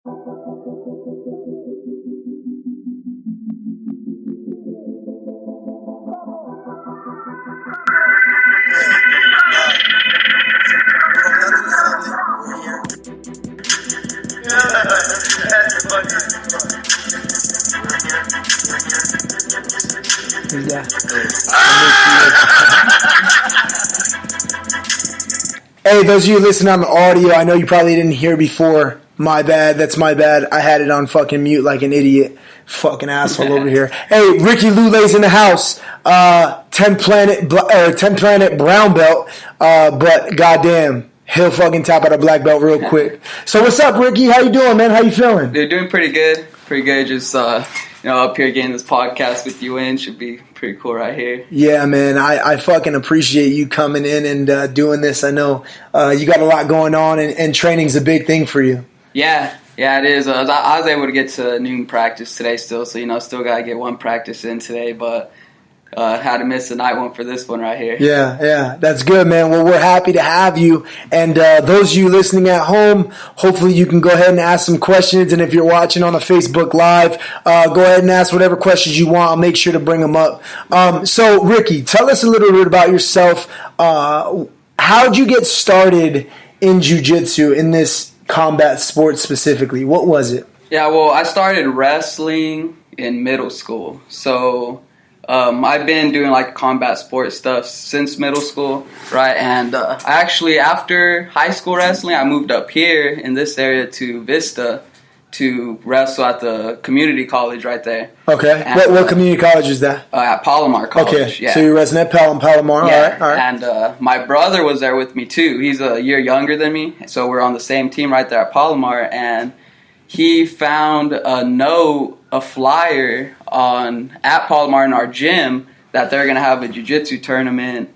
Hey, those of you listening on the audio, I know you probably didn't hear before. My bad. That's my bad. I had it on fucking mute like an idiot. Fucking asshole over here. Hey, Ricky Lule's in the house. 10 planet brown belt. But goddamn, he'll fucking tap out a black belt real quick. So what's up, Ricky? How you doing, man? How you feeling? They're doing pretty good. Pretty good. Just up here getting this podcast with you in should be pretty cool right here. Yeah, man. I fucking appreciate you coming in and doing this. I know you got a lot going on, and training's a big thing for you. Yeah, it is. I was able to get to noon practice today still, so, still got to get one practice in today, but had to miss the night one for this one right here. Yeah, that's good, man. Well, we're happy to have you, and those of you listening at home, hopefully you can go ahead and ask some questions, and if you're watching on the Facebook Live, go ahead and ask whatever questions you want. I'll make sure to bring them up. So, Ricky, tell us a little bit about yourself. How'd you get started in Jiu Jitsu, in this combat sport specifically? What was it? Yeah, well, I started wrestling in middle school. So I've been doing like combat sport stuff since middle school, right? And actually after high school wrestling, I moved up here in this area to Vista to wrestle at the community college right there. Okay. And, what community college is that? At Palomar College. Okay. Yeah. So you're wrestling at Palomar. Yeah. All right. And my brother was there with me too. He's a year younger than me, so we're on the same team right there at Palomar. And he found a flyer at Palomar in our gym that they're gonna have a jiu-jitsu tournament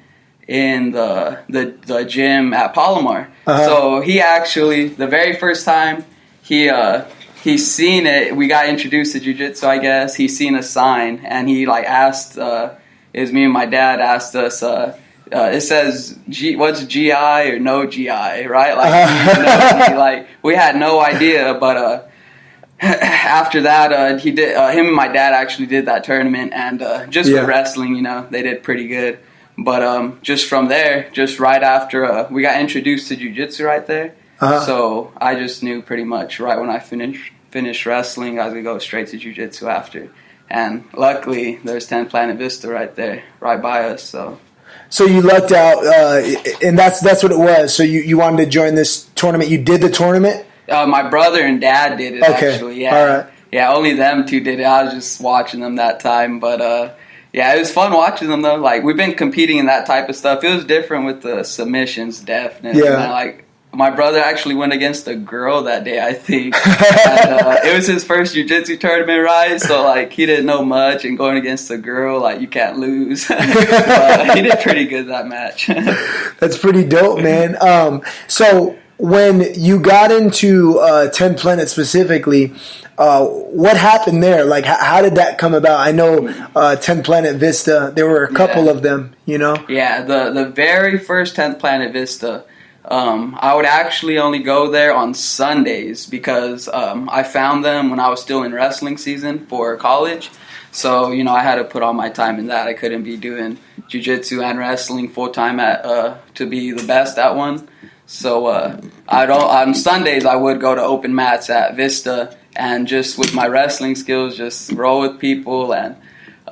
in the gym at Palomar. Uh-huh. So he actually, the very first time he's seen it, we got introduced to jiu-jitsu, I guess. He's seen a sign, and he asked, it was me and my dad asked us, it says, what's GI or no GI, right? We had no idea, but after that, he did. Him and my dad actually did that tournament, and with wrestling, they did pretty good. But just from there, just right after we got introduced to jiu-jitsu right there, so I just knew pretty much right when I finished wrestling, I was gonna go straight to jiu-jitsu after. And luckily, there's 10 Planet Vista right there, right by us. So you lucked out, and that's what it was. So you wanted to join this tournament. You did the tournament. My brother and dad did it, actually. Yeah. All right. Yeah, only them two did it. I was just watching them that time. But, it was fun watching them, though. We've been competing in that type of stuff. It was different with the submissions, definitely. Yeah. My brother actually went against a girl that day, I think. And, it was his first jiu-jitsu tournament, right? So, he didn't know much. And going against a girl, you can't lose. He did pretty good that match. That's pretty dope, man. So when you got into 10 Planet specifically, what happened there? How did that come about? I know 10 Planet Vista, there were a couple of them, Yeah, the very first 10th Planet Vista, I would actually only go there on Sundays because I found them when I was still in wrestling season for college. So, I had to put all my time in that. I couldn't be doing jiu-jitsu and wrestling full-time to be the best at one. So on Sundays I would go to open mats at Vista and just with my wrestling skills just roll with people, and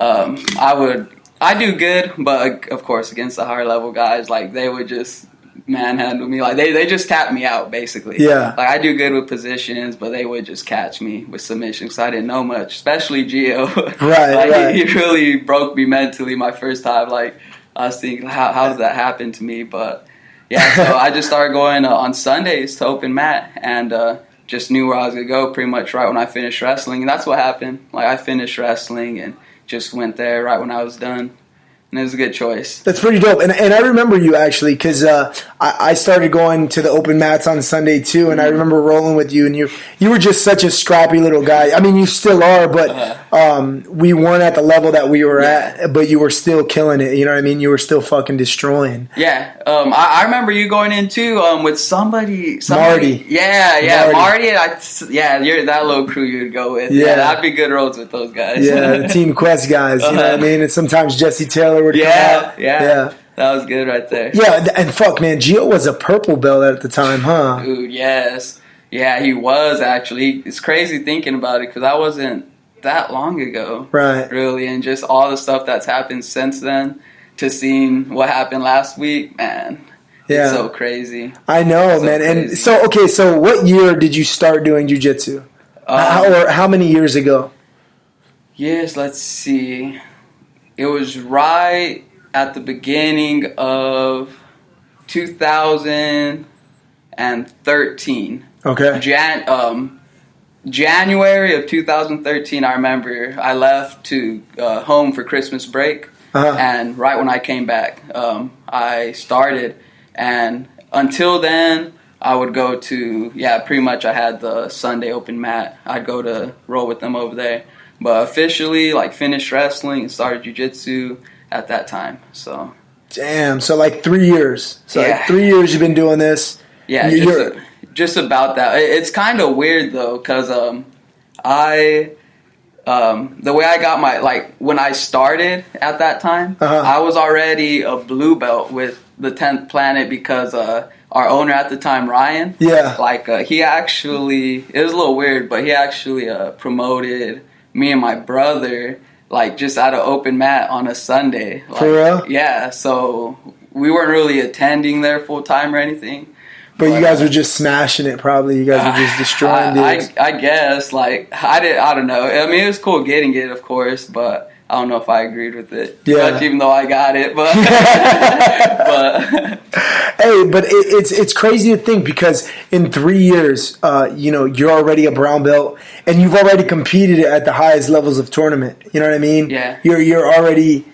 I do good, but of course against the higher level guys, they would just manhandle me. They just tap me out basically. Yeah. I do good with positions, but they would just catch me with submissions. So I didn't know much, especially Gio. Right. He really broke me mentally my first time. I was thinking, how does that happen to me? But yeah, so I just started going on Sundays to open mat, and just knew where I was going to go pretty much right when I finished wrestling. And that's what happened. I finished wrestling and just went there right when I was done. And it was a good choice. That's pretty dope. And I remember you, actually, because I started going to the open mats on Sunday too, and I remember rolling with you, and you were just such a scrappy little guy. I mean, you still are, but we weren't at the level that we were at, but you were still killing it. You know what I mean? You were still fucking destroying. Yeah. I remember you going in too with somebody. Marty. Yeah. Marty. You're that little crew you'd go with. Yeah, I'd be good roads with those guys. Yeah, the Team Quest guys. You know what I mean? And sometimes Jesse Taylor would come out. Yeah. That was good right there. Yeah, and fuck, man, Gio was a purple belt at the time, huh? Dude, yes. Yeah, he was actually. It's crazy thinking about it because that wasn't that long ago. Right. Really, and just all the stuff that's happened since then to seeing what happened last week, man. Yeah. It's so crazy. I know, man. Crazy. And so what year did you start doing jiu-jitsu? How many years ago? Yes, let's see. It was right at the beginning of 2013. Okay. January of 2013, I remember I left to home for Christmas break, and right when I came back, I started, and until then, I would go to, pretty much I had the Sunday open mat. I'd go to roll with them over there, but officially, finished wrestling and started jiu-jitsu at that time. So damn, so 3 years. So 3 years you've been doing this. Yeah, just about that. It's kind of weird though, because the way I got my when I started at that time, I was already a blue belt with the 10th Planet because our owner at the time, Ryan. Yeah. He actually, it was a little weird, but he actually promoted me and my brother. Just at an open mat on a Sunday. For real? Yeah, so we weren't really attending there full time or anything. But you guys were just smashing it, probably. You guys were just destroying it. I guess, I don't know. I mean, it was cool getting it, of course, but I don't know if I agreed with it. Yeah. Much, even though I got it, but... Hey, but it's crazy to think because in 3 years, you're already a brown belt and you've already competed at the highest levels of tournament. You know what I mean? Yeah. You already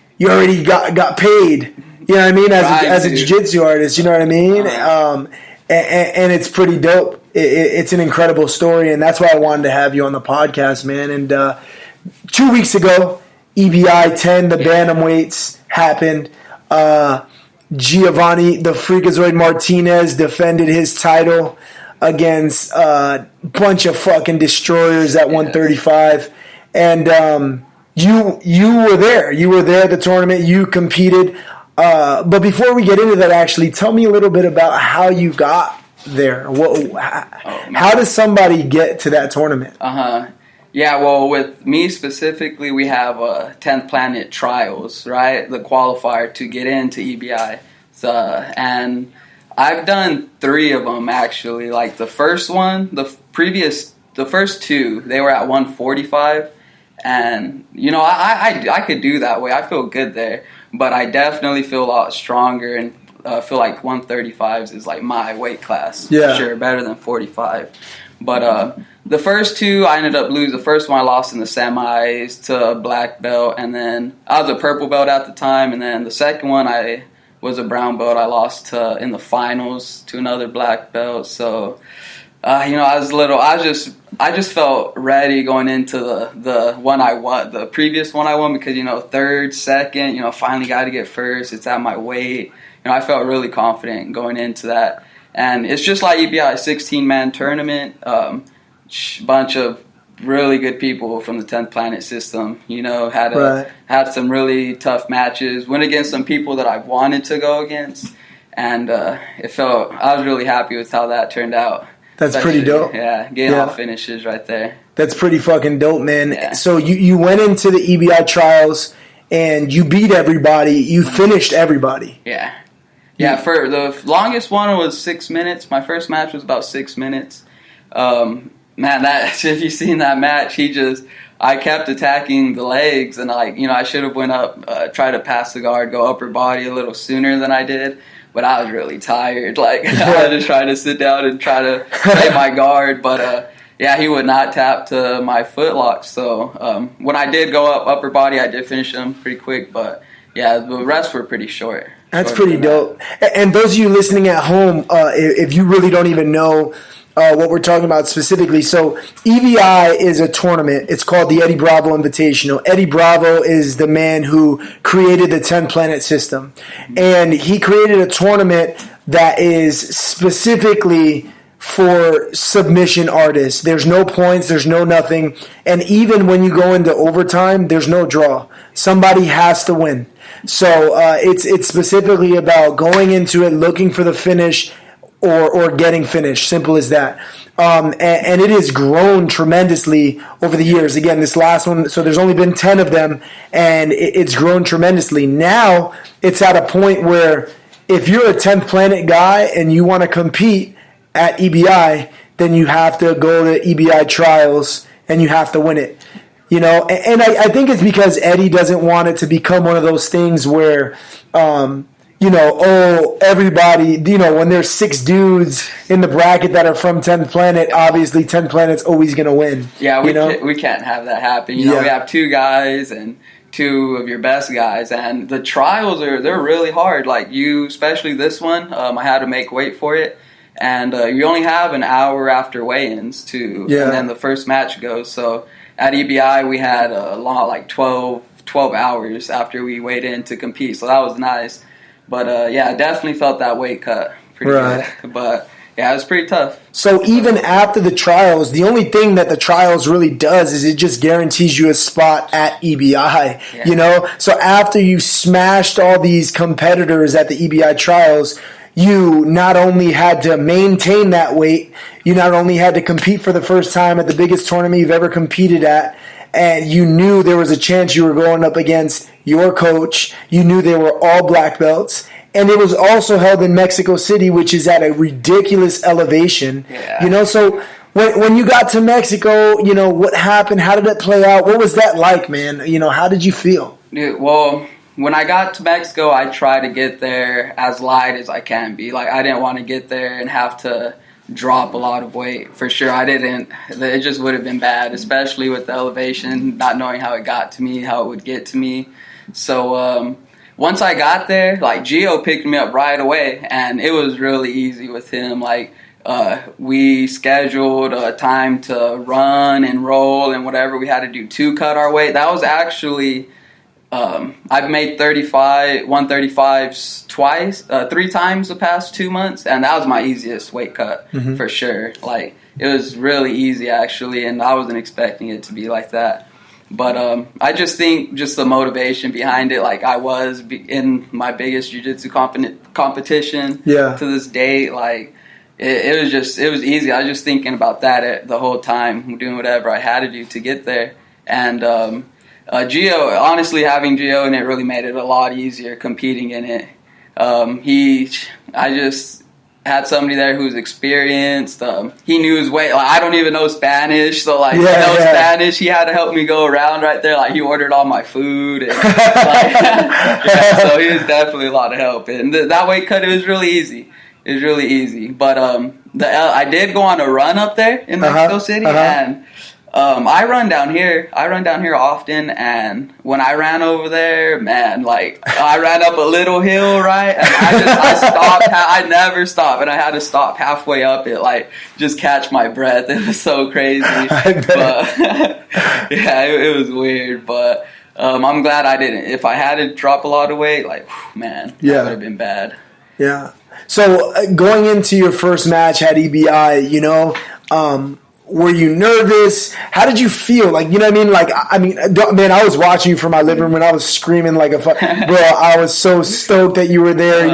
got paid. You know what I mean? As a jiu-jitsu artist. You know what I mean? And it's pretty dope. It's an incredible story, and that's why I wanted to have you on the podcast, man. And 2 weeks ago, EBI 10, the bantamweights happened. Giovanni, the Freakazoid Martinez, defended his title against a bunch of fucking destroyers at 135. And you were there. You were there at the tournament. You competed. But before we get into that, actually, tell me a little bit about how you got there. How does somebody get to that tournament? Yeah, well, with me specifically, we have 10th Planet Trials, right? The qualifier to get into EBI. And I've done 3 of them, actually. The first one, the first 2, they were at 145. And, I could do that way. I feel good there. But I definitely feel a lot stronger and feel like 135s is my weight class. Yeah. For sure, better than 45. But the first 2, I ended up losing. The first one I lost in the semis to a black belt, and then I was a purple belt at the time, and then the second one I was a brown belt. I lost in the finals to another black belt. So, I just felt ready going into the one I won, the previous one I won, because, third, second, finally got to get first. It's at my weight. I felt really confident going into that. And it's just like EBI, 16-man tournament, bunch of really good people from the 10th Planet system, had some really tough matches, went against some people that I wanted to go against, and I was really happy with how that turned out. That's pretty dope. Yeah, getting all finishes right there. That's pretty fucking dope, man. Yeah. So you went into the EBI trials and you beat everybody. You finished everybody. Yeah. Yeah, for the longest one was 6 minutes. My first match was about 6 minutes. Man, if you've seen that match, I kept attacking the legs, and I should have went up, tried to pass the guard, go upper body a little sooner than I did. But I was really tired. I was just trying to sit down and try to play my guard. But he would not tap to my foot lock. So when I did go up upper body, I did finish him pretty quick. But yeah, the rest were pretty short. That's pretty dope. And those of you listening at home, if you really don't even know what we're talking about specifically, so EBI is a tournament. It's called the Eddie Bravo Invitational. Eddie Bravo is the man who created the 10 planet system. And he created a tournament that is specifically for submission artists. There's no points, there's no nothing. And even when you go into overtime, there's no draw. Somebody has to win. So it's specifically about going into it, looking for the finish or getting finished. Simple as that. And it has grown tremendously over the years. Again, this last one, so there's only been 10 of them, and it's grown tremendously. Now it's at a point where if you're a 10th planet guy and you want to compete at EBI, then you have to go to EBI trials and you have to win it. You know, and I think it's because Eddie doesn't want it to become one of those things where, everybody, when there's 6 dudes in the bracket that are from 10th Planet, obviously 10th Planet's always going to win. Yeah, we can't have that happen. We have 2 guys and 2 of your best guys, and the trials they're really hard. Like especially this one, I had to make weight for it. And you only have an hour after weigh-ins, and then the first match goes. So at EBI, we had a long, like 12 hours after we weighed in to compete. So that was nice. But, I definitely felt that weight cut pretty good. But, it was pretty tough. So even after the trials, the only thing that the trials really does is it just guarantees you a spot at EBI, So after you smashed all these competitors at the EBI trials, you not only had to maintain that weight, you not only had to compete for the first time at the biggest tournament you've ever competed at, and you knew there was a chance you were going up against your coach. You knew they were all black belts. And it was also held in Mexico City, which is at a ridiculous elevation. Yeah. So when you got to Mexico, what happened? How did it play out? What was that like, man? How did you feel? Dude, well, when I got to Mexico, I tried to get there as light as I can be. Like, I didn't want to get there and have to drop a lot of weight. For sure, I didn't. It just would have been bad, especially with the elevation, not knowing how it got to me, how it would get to me. So once I got there, like, Gio picked me up right away, and it was really easy with him. Like, we scheduled a time to run and roll and whatever we had to do to cut our weight. That was actually... I've made 135s 3 times the past 2 months, and that was my easiest weight cut for sure. Like, it was really easy actually, and I wasn't expecting it to be like that. But I just think just the motivation behind it, like I was in my biggest jiu-jitsu competition to this date, like it was easy. I was just thinking about that the whole time, doing whatever I had to do to get there. And Gio, honestly, having Gio in it really made it a lot easier competing in it. I just had somebody there who's experienced. He knew his way. Like, I don't even know Spanish, so Spanish. He had to help me go around right there. Like, he ordered all my food, and so he was definitely a lot of help. And that weight cut, it was really easy. It was really easy. But I did go on a run up there in Mexico City, and I run down here often, and when I ran over there, man, like, I ran up a little hill, right, and I stopped. I never stop, and I had to stop halfway up it, like, just catch my breath. It was so crazy. But it was weird, but I'm glad I didn't. If I had to drop a lot of weight, like, man, that would have been bad. Yeah. So going into your first match at EBI, were you nervous? How did you feel? Like, you know what I mean? Like, man, I was watching you from my living room and I was screaming like a bro. I was so stoked that you were there.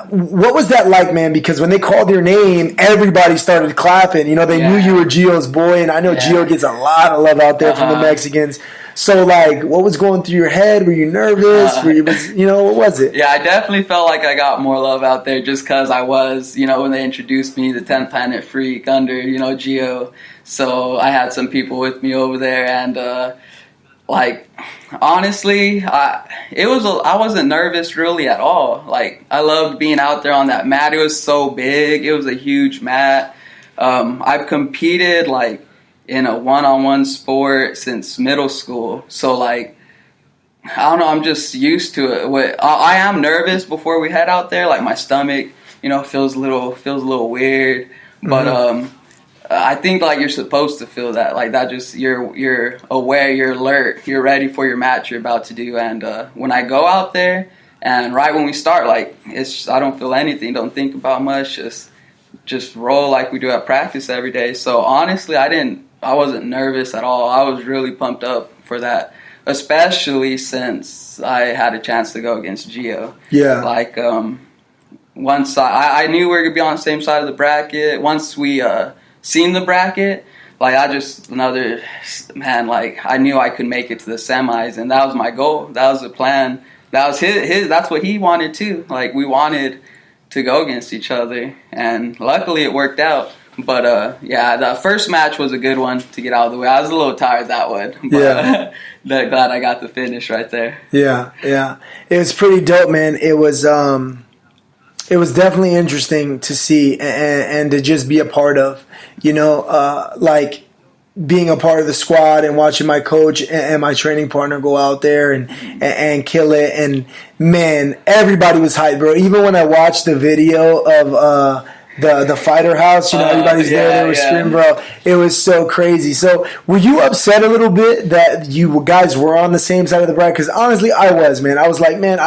What was that like, man? Because when they called your name, everybody started clapping. They knew you were Gio's boy, and I know Gio gets a lot of love out there from the Mexicans. So, like, what was going through your head? Were you nervous? What was it? Yeah, I definitely felt like I got more love out there just because I was, when they introduced me, the 10th Planet Freak under, Gio. So I had some people with me over there, and, honestly, I wasn't nervous really at all. Like, I loved being out there on that mat. It was so big. It was a huge mat. I've competed, like, in a one-on-one sport since middle school. So, like, I don't know. I'm just used to it. I am nervous before we head out there. Like my stomach, feels a little weird. But I think like you're supposed to feel that. Like that, just you're aware, you're alert, you're ready for your match you're about to do. And when I go out there, and right when we start, like I don't feel anything. Don't think about much. Just roll like we do at practice every day. So honestly, I wasn't nervous at all. I was really pumped up for that. Especially since I had a chance to go against Gio. Yeah. Like, once I knew we were going to be on the same side of the bracket. Once we seen the bracket, like, I knew I could make it to the semis, and that was my goal. That was the plan. That was his. That's what he wanted, too. Like, we wanted to go against each other, and luckily it worked out. But, the first match was a good one to get out of the way. I was a little tired that one. But, glad I got the finish right there. Yeah. It was pretty dope, man. It was definitely interesting to see and to just be a part of, like being a part of the squad and watching my coach and my training partner go out there and kill it. And, man, everybody was hyped, bro. Even when I watched the video of the fighter house, everybody's there. They were screaming, bro. It was so crazy. So, were you upset a little bit that you guys were on the same side of the bracket? Because honestly, I was, man. I was like, man,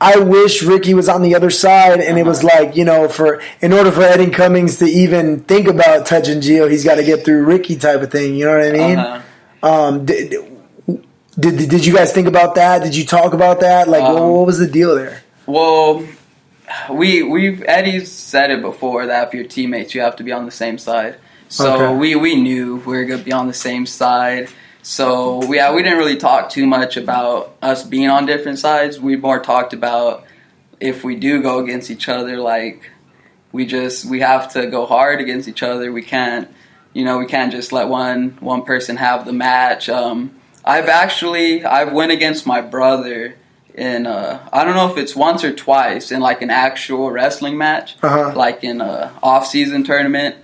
I wish Ricky was on the other side, and it was like, in order for Eddie Cummings to even think about touching Gio, he's got to get through Ricky type of thing. You know what I mean? Did you guys think about that? Did you talk about that? Like, what was the deal there? Well, Eddie's said it before that if you're teammates, you have to be on the same side. So we knew we were gonna be on the same side. So we didn't really talk too much about us being on different sides. We more talked about if we do go against each other, like we have to go hard against each other. We can't just let one person have the match. I've went against my brother in I don't know if it's once or twice in like an actual wrestling match, like in a off-season tournament.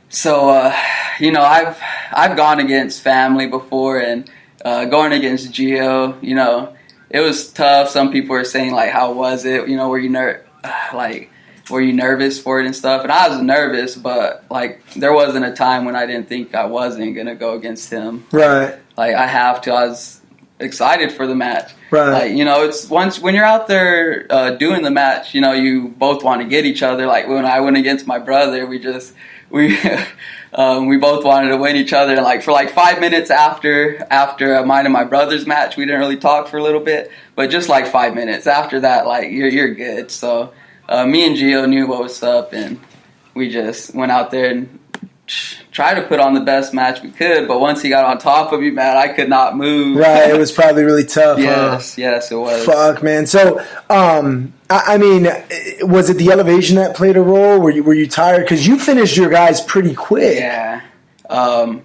So I've gone against family before, and going against Gio, it was tough. Some people were saying like, how was it? Were you nervous for it and stuff? And I was nervous, but like there wasn't a time when I didn't think I wasn't gonna go against him. Right. Like I have to. I was excited for the match. Right. Like, it's when you're out there doing the match, you both want to get each other. Like when I went against my brother, we both wanted to win each other. And like for like 5 minutes after mine and my brother's match, we didn't really talk for a little bit, but just like 5 minutes after that, like you're good. So me and Gio knew what was up, and we just went out there and try to put on the best match we could, but once he got on top of me, man, I could not move. Right, it was probably really tough. Yes, it was. Fuck, man. So, I mean, was it the elevation that played a role? Were you tired? Because you finished your guys pretty quick. Yeah. I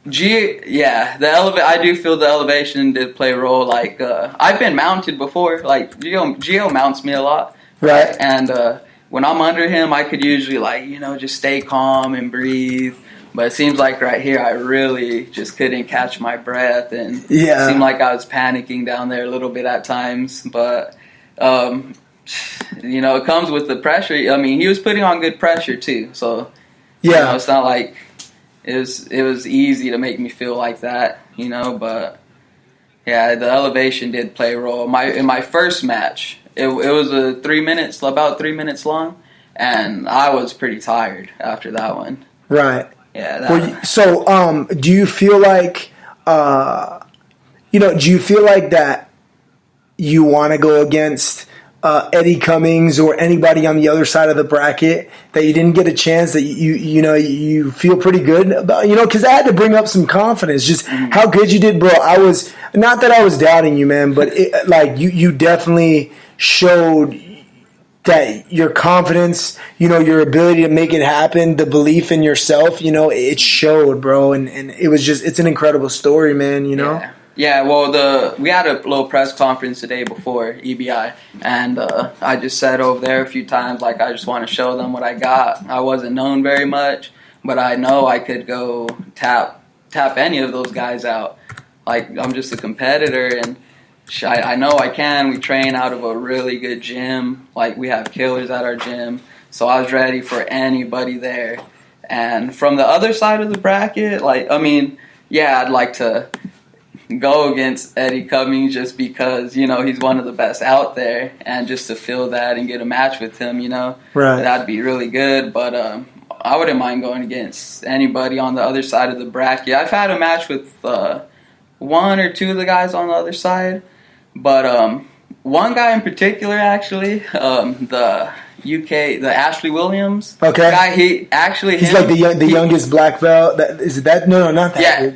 do feel the elevation did play a role. Like, I've been mounted before. Like, Gio mounts me a lot. Right. And, when I'm under him, I could usually, just stay calm and breathe. But it seems like right here, I really just couldn't catch my breath. And it seemed like I was panicking down there a little bit at times. But, it comes with the pressure. I mean, he was putting on good pressure, too. So, it's not like it was easy to make me feel like that, But, the elevation did play a role. In my first match, it was about 3 minutes long, and I was pretty tired after that one. Right. Yeah. So, do you feel like, that you want to go against Eddie Cummings or anybody on the other side of the bracket that you didn't get a chance, that you feel pretty good about, because I had to bring up some confidence, just how good you did, bro. I was, not that I was doubting you, man, but you definitely showed that your confidence, your ability to make it happen, the belief in yourself, it showed, bro. And it was it's an incredible story, man, Yeah, well, we had a little press conference the day before EBI, and I just said over there a few times, like, I just want to show them what I got. I wasn't known very much, but I know I could go tap any of those guys out. Like, I'm just a competitor, and I know I can. We train out of a really good gym. Like, we have killers at our gym. So I was ready for anybody there. And from the other side of the bracket, like, I mean, yeah, I'd like to go against Eddie Cummings just because, you know, he's one of the best out there. And just to feel that and get a match with him, you know, that'd be really good. But I wouldn't mind going against anybody on the other side of the bracket. I've had a match with one or two of the guys on the other side. But one guy in particular, actually, the UK, the Ashley Williams guy, he's like the youngest black belt. Is it that? No, not that.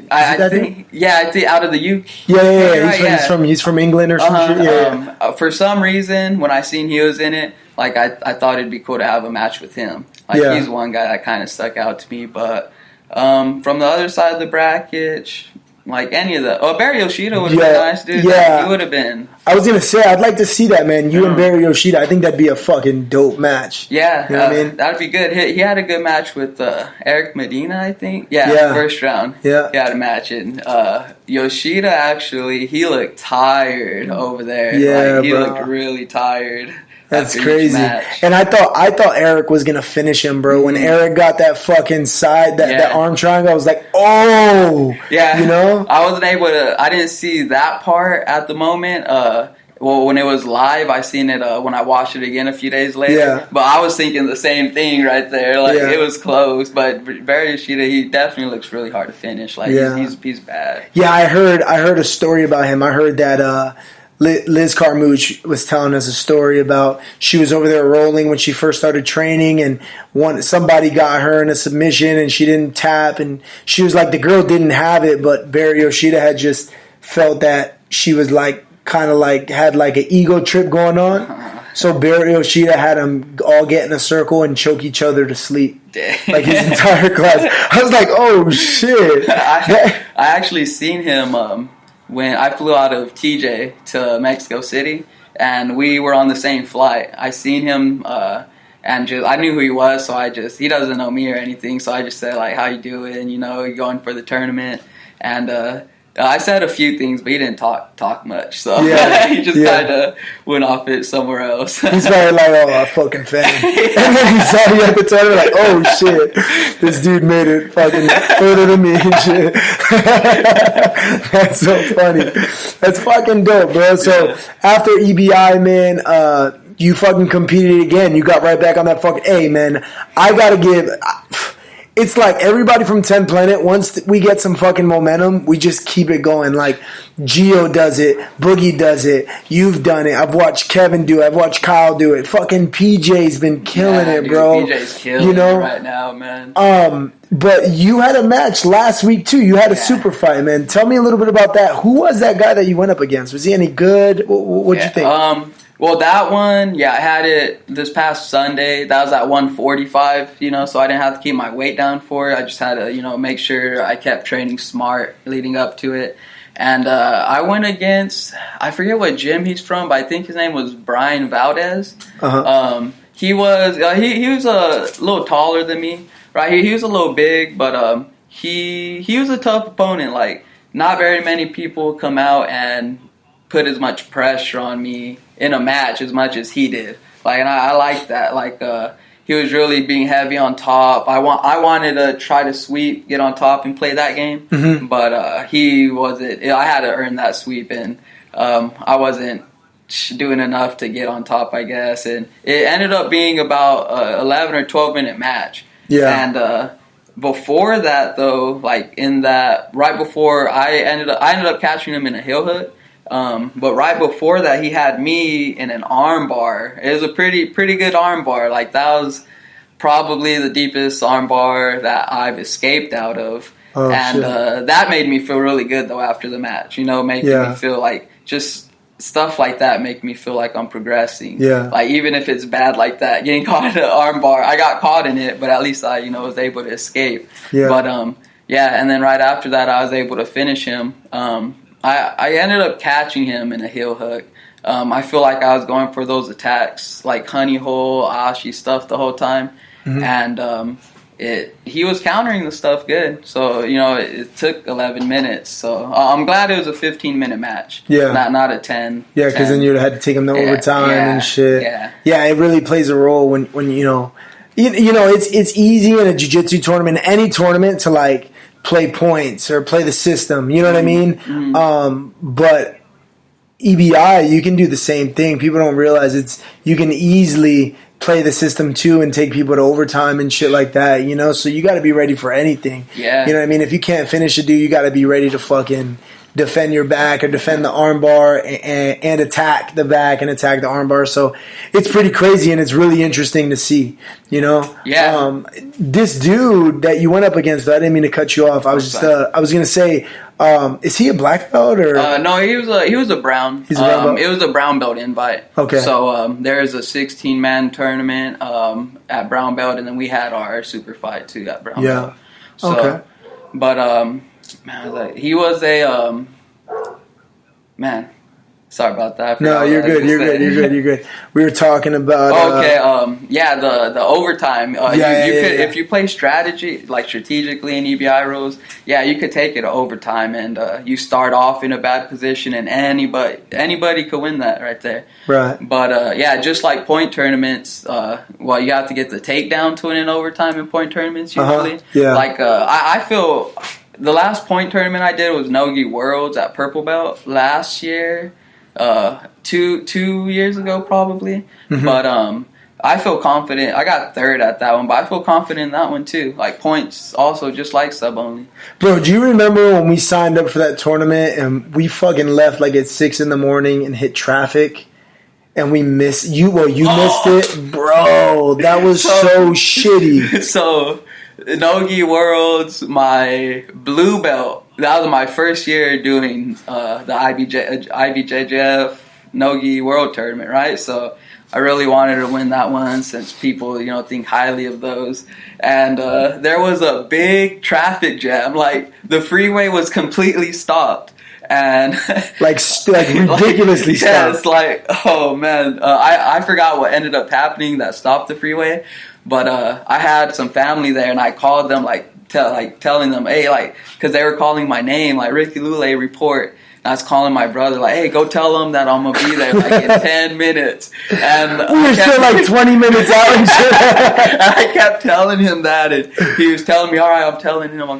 Yeah, I think out of the UK. Yeah. He's from England or something. For some reason, when I seen he was in it, like I thought it'd be cool to have a match with him. Like he's one guy that kind of stuck out to me. But from the other side of the bracket, like any of the... Oh, Barry Yoshida would have been nice, dude. Yeah. He would have been... I was going to say, I'd like to see that, man. You and Barry Yoshida. I think that'd be a fucking dope match. Yeah. You know what I mean? That'd be good. He had a good match with Eric Medina, I think. Yeah, first round. Yeah. He had a match. And Yoshida, actually, he looked tired over there. Yeah, like, he looked really tired. That's crazy. And I thought Eric was gonna finish him, bro. When Eric got that fucking side, that arm triangle, I was like, oh, yeah. You know, I wasn't able to. I didn't see that part at the moment. Well, when it was live, I seen it when I watched it again a few days later. Yeah. But I was thinking the same thing right there. Like it was close, but Barry Yoshida, he definitely looks really hard to finish. Like he's bad. Yeah, I heard a story about him. I heard that. Liz Carmouche was telling us a story about she was over there rolling when she first started training, and somebody got her in a submission and she didn't tap, and she was like, the girl didn't have it, but Barry Yoshida had just felt that she was like kind of like had like an ego trip going on. So Barry Yoshida had them all get in a circle and choke each other to sleep. Like his entire class. I was like, oh shit. I actually seen him when I flew out of TJ to Mexico City, and we were on the same flight. I seen him, and I knew who he was, so he doesn't know me or anything, so I just said, like, how you doing, you know, you going for the tournament, and I said a few things, but he didn't talk much, so he just kind of went off it somewhere else. He's probably like, oh, I fucking fan. And then he saw you at the tournament, like, oh shit, this dude made it fucking further than me and shit. That's so funny. That's fucking dope, bro. So after EBI, man, you fucking competed again. You got right back on that fucking... Hey, man, I gotta give... It's like everybody from 10 Planet, once we get some fucking momentum, we just keep it going. Like, Gio does it. Boogie does it. You've done it. I've watched Kevin do it. I've watched Kyle do it. Fucking PJ's been killing it, bro. PJ's killing it right now, man. But you had a match last week, too. You had a super fight, man. Tell me a little bit about that. Who was that guy that you went up against? Was he any good? What'd you think? Well, that one, I had it this past Sunday. That was at 145, you know, so I didn't have to keep my weight down for it. I just had to, you know, make sure I kept training smart leading up to it. And I went against, I forget what gym he's from, but I think his name was Brian Valdez. He was a little taller than me, right? He was a little big, but he was a tough opponent. Like, not very many people come out and put as much pressure on me in a match as much as he did. Like, and I like that. Like, he was really being heavy on top. I wanted to try to sweep, get on top, and play that game. But he wasn't. I had to earn that sweep, and I wasn't doing enough to get on top, I guess. And it ended up being about a 11 or 12 minute match. Yeah. And before that, though, like in that right before I ended up catching him in a heel hook. But right before that, he had me in an arm bar. It was a pretty good arm bar. Like, that was probably the deepest arm bar that I've escaped out of. That made me feel really good, though, after the match. You know, making me feel like just stuff like that make me feel like I'm progressing. Yeah. Like, even if it's bad like that, getting caught in an arm bar, I got caught in it, but at least I, was able to escape. Yeah. But, and then right after that, I was able to finish him. I ended up catching him in a heel hook. I feel like I was going for those attacks, like honey hole, ashi stuff the whole time. And he was countering the stuff good. So, it took 11 minutes. So, I'm glad it was a 15-minute match. Yeah. Not a 10. Yeah, because then you had to take him to overtime and shit. Yeah. Yeah, it really plays a role when it's easy in a jiu-jitsu tournament, any tournament, to like play points or play the system. You know what I mean? Mm-hmm. But EBI, you can do the same thing. People don't realize you can easily play the system too and take people to overtime and shit like that, so you got to be ready for anything. Yeah. You know what I mean? If you can't finish a dude, you got to be ready to fucking defend your back or defend the armbar and attack the back and attack the armbar. So it's pretty crazy and it's really interesting to see, Yeah. This dude that you went up against, I didn't mean to cut you off. I was going to say, is he a black belt or? No, he was a brown. He's a brown belt? It was a brown belt invite. Okay. So there's a 16-man tournament at brown belt, and then we had our super fight too at brown belt. So, okay. But he was a man. Sorry about that. No, you're good. You're good. We were talking about. The overtime. If you play strategically in EBI rules, you could take it to overtime, and you start off in a bad position, and anybody could win that right there. Right. But just like point tournaments, you have to get the takedown to win in overtime in point tournaments usually. Yeah. Like I feel the last point tournament I did was Nogi Worlds at purple belt last year. 2 years ago probably. Mm-hmm. But I feel confident. I got third at that one, but I feel confident in that one too. Like points also just like sub only. Bro, do you remember when we signed up for that tournament and we fucking left like at 6 a.m. and hit traffic and we missed you? Well, you missed it, bro. That was so shitty. So Nogi Worlds, my blue belt. That was my first year doing the IBJJF Nogi World Tournament, right? So I really wanted to win that one since people, think highly of those. And there was a big traffic jam. Like, the freeway was completely stopped. And like ridiculously stopped. Yeah, it's like, oh man, I forgot what ended up happening that stopped the freeway. But I had some family there, and I called them, telling them, hey, because they were calling my name, like Ricky Lule report. And I was calling my brother, like, hey, go tell them that I'm gonna be there in 10 minutes. And we were still 20 minutes out and shit. And I kept telling him that, and he was telling me, all right, I'm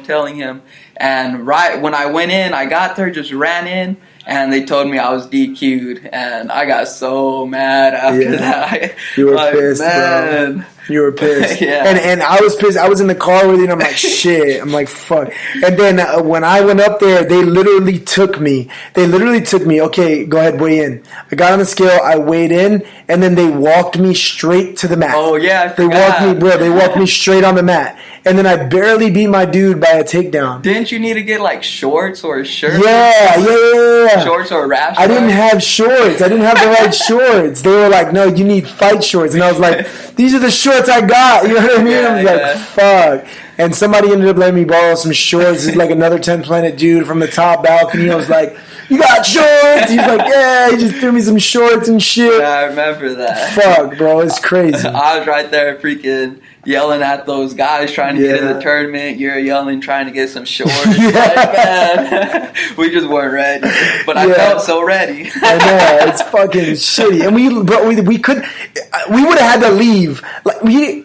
telling him. And right when I went in, I got there, just ran in. And they told me I was DQ'd, and I got so mad after that. You were pissed, man. Bro. You were pissed. Yeah. And I was pissed. I was in the car with you, and I'm like, shit. I'm like, fuck. And then when I went up there, they literally took me. Okay, go ahead, weigh in. I got on the scale. I weighed in, and then they walked me straight to the mat. Oh, yeah, I forgot. They walked me straight on the mat. And then I barely beat my dude by a takedown. Didn't you need to get shorts or a shirt? Yeah. Shorts or a rash? I didn't have shorts. I didn't have the right shorts. They were like, no, you need fight shorts. And I was like, these are the shorts I got. You know what I mean? I was like, fuck. And somebody ended up letting me borrow some shorts. It's like another 10 Planet dude from the top balcony. I was like, you got shorts? He's like, yeah. He just threw me some shorts and shit. Yeah, I remember that. Fuck, bro. It's crazy. I was right there freaking yelling at those guys trying to get in the tournament. You're yelling, trying to get some shorts. Man, we just weren't ready. But I felt so ready. I know. It's fucking shitty. And we would have had to leave. We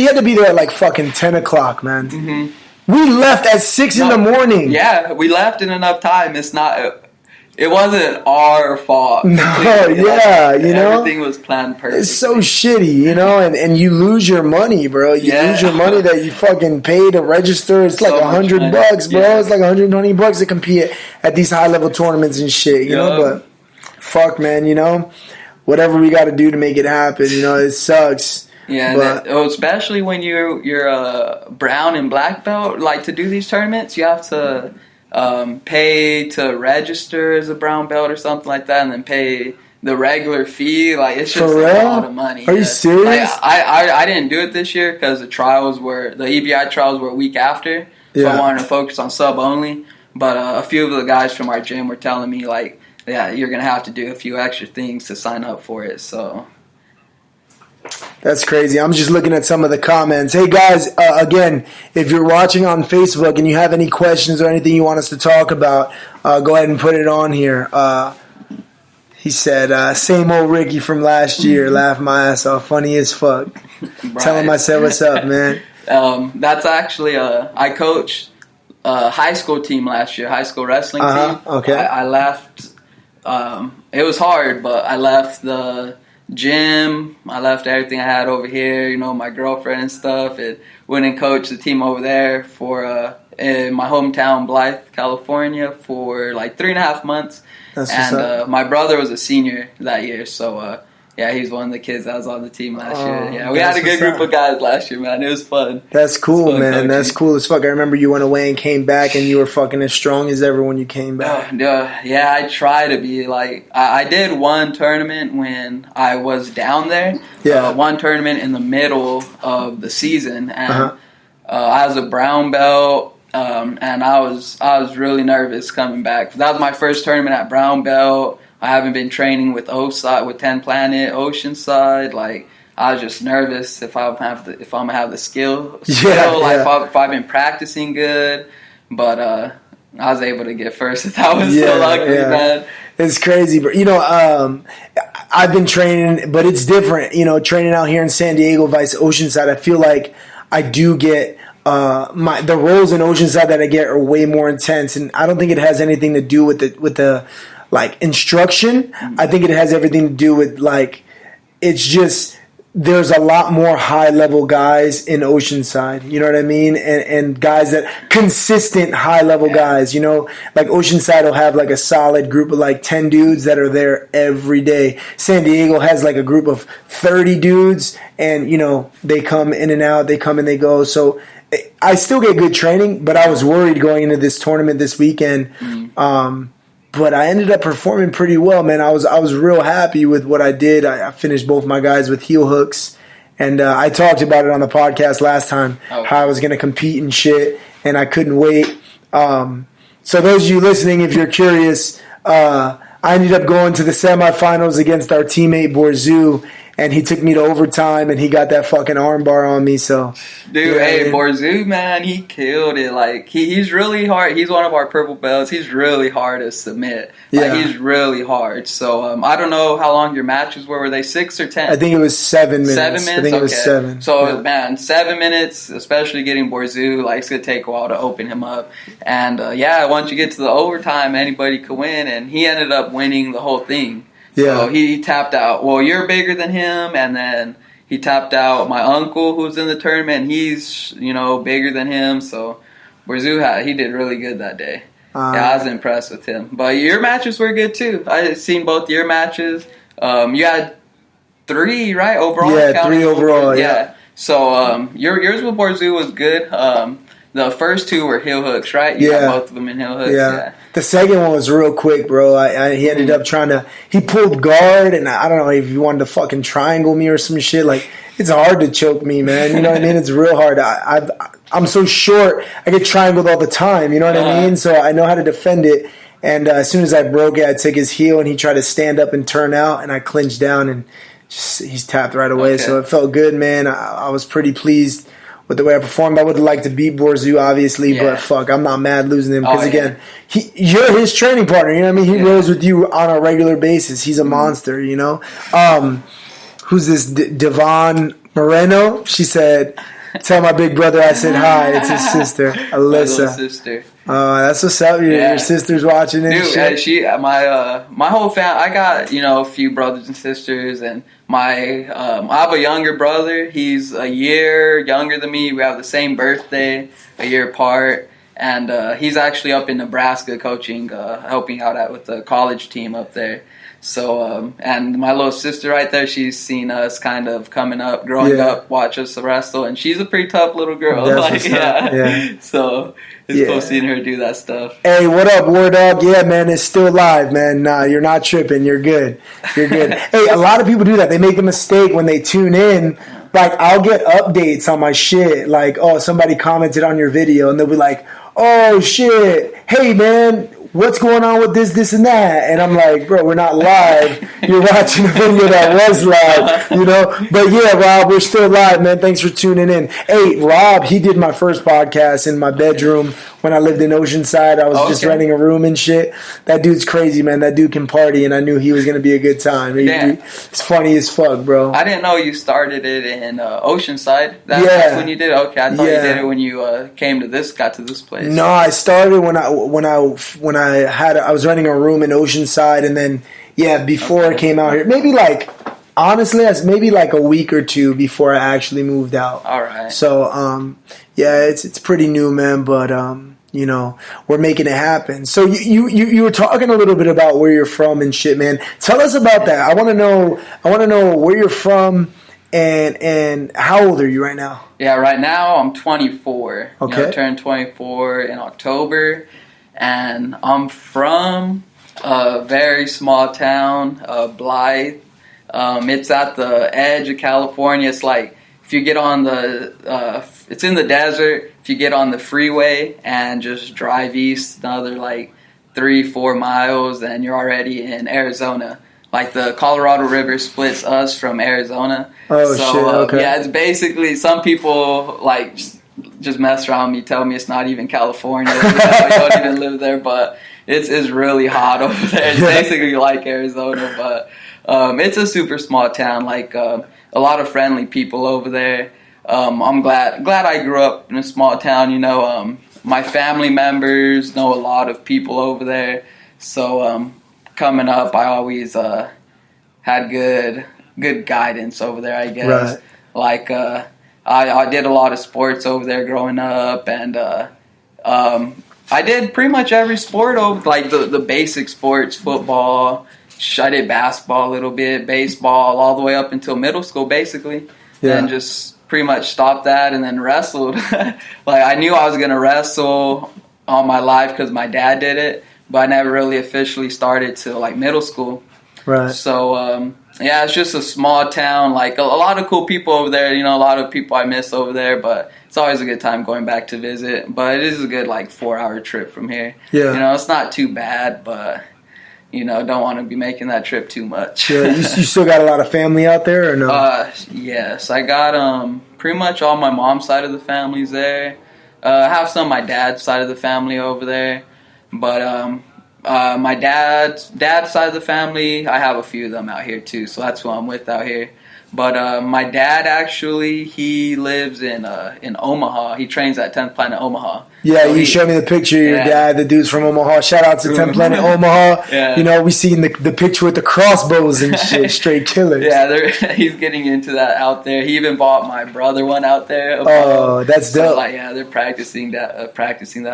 had to be there at fucking 10 o'clock, man. Mm-hmm. We left at 6 in the morning. Yeah, we left in enough time. It wasn't our fault. No, everything was planned perfectly. It's so shitty, and you lose your money, bro. You lose your money that you fucking pay to register. It's like $100, bro. Yeah. It's like $120 to compete at these high level tournaments and shit, you know. But fuck, man, whatever we got to do to make it happen, it sucks. Yeah, especially when you're a brown and black belt, to do these tournaments, you have to pay to register as a brown belt or something like that, and then pay the regular fee. It's just a lot of money. Are you serious? I didn't do it this year because the EBI trials were a week after, so I wanted to focus on sub only. But a few of the guys from our gym were telling me you're gonna have to do a few extra things to sign up for it. So That's crazy. I'm just looking at some of the comments. Hey, guys, again, if you're watching on Facebook and you have any questions or anything you want us to talk about, go ahead and put it on here. He said, same old Ricky from last year. Laugh my ass off. Funny as fuck. Tell him I said what's up, man. That's actually, I coached a high school team last year, high school wrestling team. Okay. I left. It was hard, but I left the gym. I left everything I had over here, you know, my girlfriend and stuff, and went and coached the team over there for in my hometown, Blythe, California, for like 3.5 months. And my brother was a senior that year, so yeah, he's one of the kids that was on the team last year. Yeah, we had a good group of guys last year, man. It was fun. That's cool, man. Coaching. That's cool as fuck. I remember you went away and came back, and you were fucking as strong as ever when you came back. Yeah, I try to be. Like, I did one tournament when I was down there. Yeah. One tournament in the middle of the season, and I was a brown belt. And I was really nervous coming back. That was my first tournament at brown belt. I haven't been training with OSide, with 10 Planet, Oceanside. Like, I was just nervous if I'm gonna have the skill. If I've been practicing good. But I was able to get first. That was so lucky, man. It's crazy, but you know, I've been training, but it's different. You know, training out here in San Diego, vice Oceanside. I feel like I do get. The roles in Oceanside that I get are way more intense, and I don't think it has anything to do with the like instruction. I think it has everything to do with like it's just there's a lot more high level guys in Oceanside. You know what I mean? And guys that consistent high level guys. You know, like Oceanside will have like a solid group of like 10 dudes that are there every day. San Diego has like a group of 30 dudes, and you know they come in and out. They come and they go. So I still get good training, but I was worried going into this tournament this weekend. But I ended up performing pretty well, man. I was real happy with what I did. I finished both my guys with heel hooks, and I talked about it on the podcast last time, how I was going to compete and shit, and I couldn't wait. So those of you listening, if you're curious, I ended up going to the semifinals against our teammate Borzu, and he took me to overtime, and he got that fucking armbar on me. So, dude, hey, Borzu, man, he killed it. Like he's really hard. He's one of our purple belts. He's really hard to submit. Like, he's really hard. So I don't know how long your matches were. Were they 6 or 10? I think it was 7 minutes. 7 minutes. I think it was 7. So man, 7 minutes, especially getting Borzu, like it's gonna take a while to open him up. And once you get to the overtime, anybody could win. And he ended up winning the whole thing. Yeah. So he tapped out. Well, you're bigger than him, and then he tapped out my uncle who's in the tournament. And he's, you know, bigger than him. So Borzu, he did really good that day. I was impressed with him. But your matches were good too. I seen both your matches. You had 3, right, overall? Yeah, 3 overall. Yeah. So yours with Borzu was good. The first 2 were heel hooks, right? You got both of them in heel hooks. Yeah. The second one was real quick, bro. He ended up he pulled guard, and I don't know if he wanted to fucking triangle me or some shit. Like, it's hard to choke me, man. You know what I mean? It's real hard. I'm so short, I get triangled all the time. You know what I mean? So I know how to defend it. And as soon as I broke it, I took his heel, and he tried to stand up and turn out, and I clinched down, and he's tapped right away. So it felt good, man. I was pretty pleased with the way I performed. I would have liked to beat Borzu, obviously, but fuck, I'm not mad losing him because, again, you're his training partner, you know what I mean? He rolls with you on a regular basis. He's a monster, you know? Who's this? Devon Moreno? She said, tell my big brother I said hi. It's his sister, Alyssa. My little sister. That's what's up. Your sister's watching and shit. Dude, my whole family, I got, you know, a few brothers and sisters, and I have a younger brother. He's a year younger than me. We have the same birthday, a year apart, and he's actually up in Nebraska coaching, helping out with the college team up there. So, and my little sister right there, she's seen us kind of coming up, growing up, watch us wrestle, and she's a pretty tough little girl. So it's cool seeing her do that stuff. Hey, what up, War Dog? Yeah, man, it's still live, man. Nah, you're not tripping. You're good. You're good. Hey, a lot of people do that. They make a mistake when they tune in. Like, I'll get updates on my shit. Like, oh, somebody commented on your video, and they'll be like, oh, shit. Hey, man, what's going on with this, and that? And I'm like, bro, we're not live. You're watching a video that was live, you know? But yeah, Rob, we're still live, man. Thanks for tuning in. Hey, Rob, he did my first podcast in my bedroom when I lived in Oceanside. I was just renting a room and shit. That dude's crazy, man. That dude can party, and I knew he was going to be a good time. It's funny as fuck, bro. I didn't know you started it in Oceanside. That's when you did it? Okay, I thought you did it when you got to this place. No, I started when I was renting a room in Oceanside, and then before I came out here, maybe like honestly, that's maybe like a week or two before I actually moved out. All right. So it's pretty new, man, but you know, we're making it happen. So you were talking a little bit about where you're from and shit, man. Tell us about that. I want to know where you're from and how old are you right now? Yeah, right now I'm 24. Okay. You know, I turned 24 in October, and I'm from a very small town, Blythe. It's at the edge of California. It's like if you get on it's in the desert. If you get on the freeway and just drive east another like 3-4 miles, then you're already in Arizona. Like the Colorado River splits us from Arizona. Oh, so, shit, okay. Yeah, it's basically, some people like just mess around with me, tell me it's not even California. You know, I don't even live there, but it's really hot over there. It's basically like Arizona, but it's a super small town. Like a lot of friendly people over there. I'm glad I grew up in a small town. You know, my family members know a lot of people over there. So coming up, I always had good guidance over there, I guess. Right. Like I did a lot of sports over there growing up, and I did pretty much every sport over, like the basic sports, football. I did basketball a little bit, baseball, all the way up until middle school, basically. Yeah. And just pretty much stopped that, and then wrestled. Like I knew I was gonna wrestle all my life because my dad did it, but I never really officially started till like middle school. Right. So it's just a small town. Like a lot of cool people over there. You know, a lot of people I miss over there, but it's always a good time going back to visit. But it is a good like 4-hour trip from here. Yeah. You know, it's not too bad, but you know, don't want to be making that trip too much. Yeah. You still got a lot of family out there, or no? Yes, I got pretty much all my mom's side of the family's there. I have some of my dad's side of the family over there, but my dad's side of the family, I have a few of them out here too, so that's who I'm with out here. But my dad, actually, he lives in Omaha. He trains at 10th Planet Omaha. Yeah, so you showed me the picture of your dad. The dude's from Omaha. Shout out to 10th Planet Omaha. Yeah. You know, we seen the picture with the crossbows and shit. Straight killers. Yeah, he's getting into that out there. He even bought my brother one out there. Oh, that's dope. So, like, yeah, they're practicing that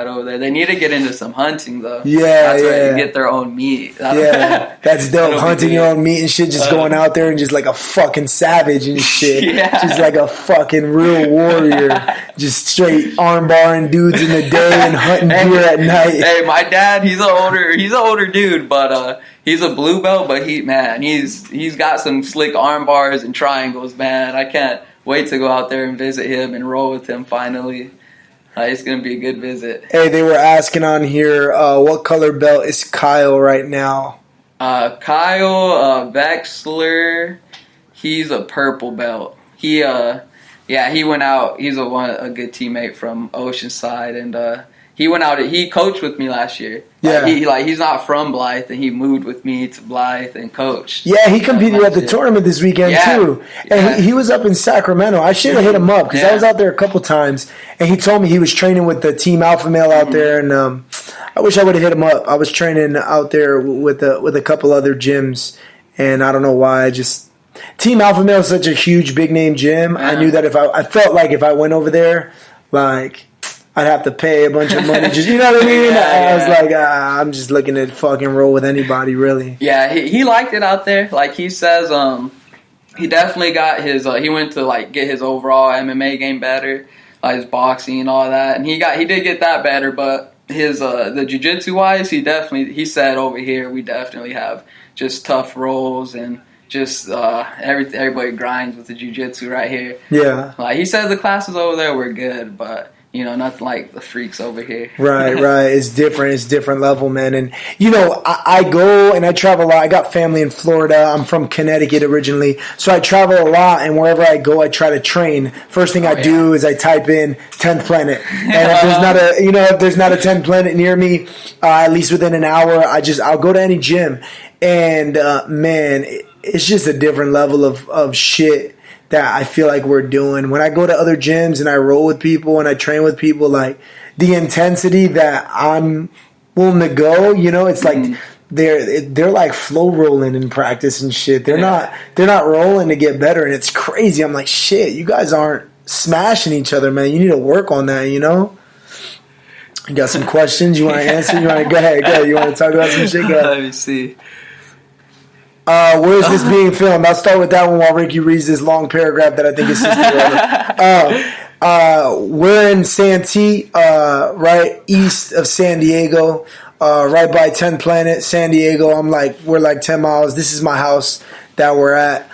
over there. They need to get into some hunting, though. Yeah, that's where they get their own meat. Yeah, that's dope. Hunting your own meat and shit. Just going out there and just like a fucking savage and shit. Yeah. Just like a fucking real warrior. Just straight armbarring dudes in the day and hunting deer at night. Hey, my dad, he's an older dude, but he's a blue belt, but he's got some slick arm bars and triangles, man. I can't wait to go out there and visit him and roll with him finally. It's going to be a good visit. Hey, they were asking on here, what color belt is Kyle right now? Kyle Vexler, he's a purple belt. He went out. He's a good teammate from Oceanside, and he went out. He coached with me last year. Yeah, he's not from Blythe, and he moved with me to Blythe and coached. Yeah, he competed at the tournament this weekend too, and he was up in Sacramento. I should have hit him up because I was out there a couple times, and he told me he was training with the Team Alpha Male out there, and I wish I would have hit him up. I was training out there with a couple other gyms, and I don't know why. Team Alpha Male is such a huge, big name gym. I knew that I felt like if I went over there, like I'd have to pay a bunch of money. Just, you know what I mean? I was like, I'm just looking to fucking roll with anybody, really. Yeah, he liked it out there. Like he says, he definitely got his. He went to like get his overall MMA game better, like his boxing and all that, and he did get that better. But his the jiu-jitsu wise, he said over here we definitely have just tough rolls and. Just everybody grinds with the jiu-jitsu right here. Yeah. Like he said the classes over there were good, but nothing like the freaks over here. Right. It's different. It's different level, man. And, I go and I travel a lot. I got family in Florida. I'm from Connecticut originally. So I travel a lot, and wherever I go, I try to train. First thing I do is I type in 10th planet. And if there's not a 10th planet near me, at least within an hour, I'll go to any gym. And, man, it's just a different level of shit that I feel like we're doing. When I go to other gyms and I roll with people and I train with people, like the intensity that I'm willing to go, it's like they're like flow rolling in practice and shit. They're not rolling to get better, and it's crazy. I'm like, shit, you guys aren't smashing each other, man. You need to work on that, You got some questions you want to answer? You want to go ahead. You want to talk about some shit? Go ahead. Let me see. Where is this being filmed? I'll start with that one while Ricky reads this long paragraph that I think his sister wrote. We're in Santee, right east of San Diego, right by 10th Planet, San Diego. We're like 10 miles. This is my house that we're at.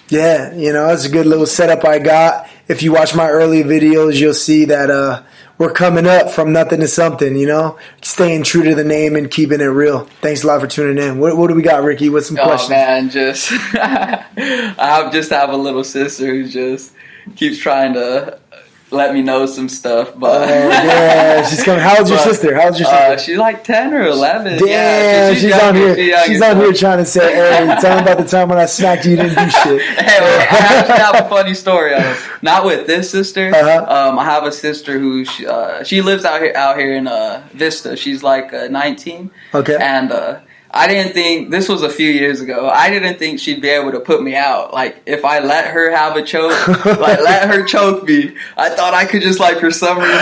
It's a good little setup I got. If you watch my early videos, you'll see that we're coming up from nothing to something, staying true to the name and keeping it real. Thanks a lot for tuning in. What do we got, Ricky? What's some questions? Oh, man, I just have a little sister who just keeps trying to let me know some stuff. But she's coming. How old's your sister? She's like 10 or 11. Damn, yeah, she's on here. She's on here trying to say, "Hey, tell me about the time when I smacked you, didn't do shit." Hey, I actually have a funny story. Not with this sister. I have a sister who she lives out here in Vista. She's like 19. Okay. And I didn't think, this was a few years ago, I didn't think she'd be able to put me out. Like, if I let her have a choke, let her choke me, I thought I could just, for some reason,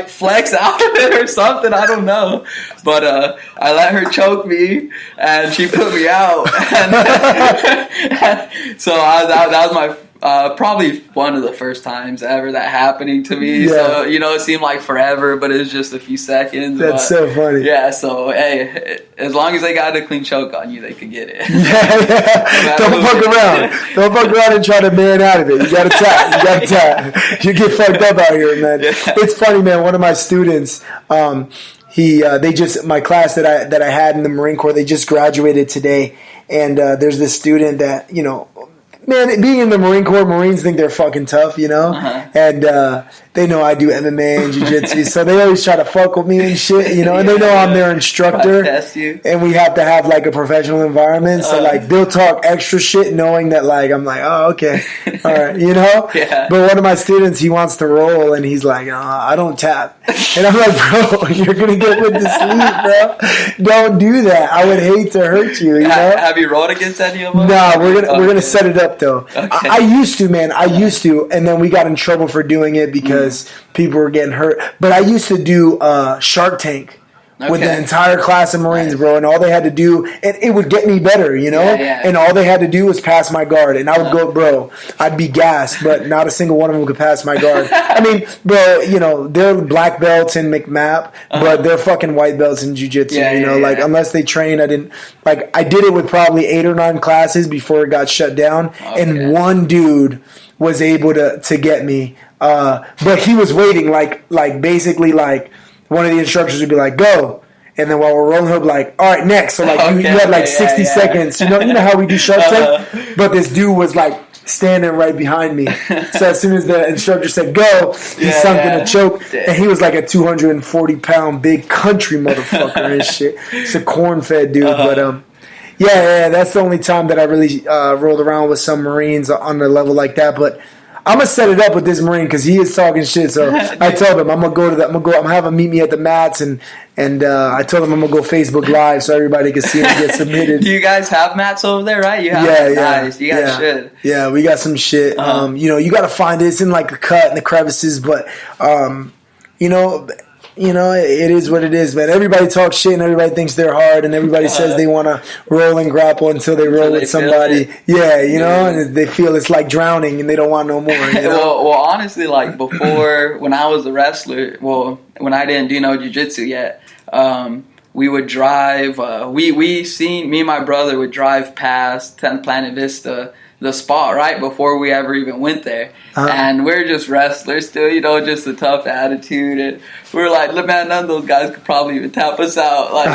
flex out of it or something. I don't know. But I let her choke me, and she put me out. And so that was my probably one of the first times ever that happening to me. Yeah. So, it seemed like forever, but it was just a few seconds. That's so funny. Yeah, so, hey, as long as they got a clean choke on you, they could get it. Yeah. Don't fuck around. Don't fuck around and try to man out of it. You gotta tap. You get fucked up out here, man. Yeah. It's funny, man. One of my students, my class that I had in the Marine Corps, they just graduated today. And there's this student that, man, being in the Marine Corps, Marines think they're fucking tough, and they know I do MMA and Jiu Jitsu, so they always try to fuck with me and shit, and they know I'm their instructor, test you. And we have to have a professional environment, so they'll talk extra shit knowing that I'm like, oh, okay, all right, Yeah. But one of my students, he wants to roll, and he's like, I don't tap, and I'm like, bro, you're gonna get with the sleep, bro. Don't do that. I would hate to hurt you. Have you rolled against any of them? No, we're gonna set it up though. Okay. I used to, man. And then we got in trouble for doing it because people were getting hurt. But I used to do Shark Tank with the entire class of Marines, bro. And all they had to do, it would get me better, Yeah. And all they had to do was pass my guard, and I would go, bro. I'd be gassed, but not a single one of them could pass my guard. I mean, bro, they're black belts in McMap, but they're fucking white belts in Jiu Jitsu. Unless they train, I didn't. I did it with probably 8 or 9 classes before it got shut down, and one dude was able to get me, but he was waiting, basically one of the instructors would be like, go. And then while we're rolling, he'll be like, all right, next. So, you had 60 seconds. You know how we do Shark Tank? But this dude was, standing right behind me. So as soon as the instructor said go, he sunk in a choke. And he was like a 240-pound big country motherfucker and shit. It's a corn-fed dude. But, that's the only time that I really rolled around with some Marines on a level like that. But I'm gonna set it up with this Marine because he is talking shit. So I told him I'm gonna have him meet me at the mats, and I told him I'm gonna go Facebook Live so everybody can see him get submitted. Do you guys have mats over there, right? You have nice. You guys should. Yeah, we got some shit. You got to find it. It's in the cut and the crevices, but it is what it is, man. Everybody talks shit and everybody thinks they're hard and everybody says they want to roll and grapple until they roll with somebody. And they feel it's like drowning and they don't want no more. Well, honestly, before, when I was a wrestler, when I didn't do no jiu-jitsu yet, we would drive, me and my brother would drive past 10th Planet Vista the spot right before we ever even went there. And we're just wrestlers still, you know, just a tough attitude. And we're like, look, man, none of those guys could probably even tap us out. Like,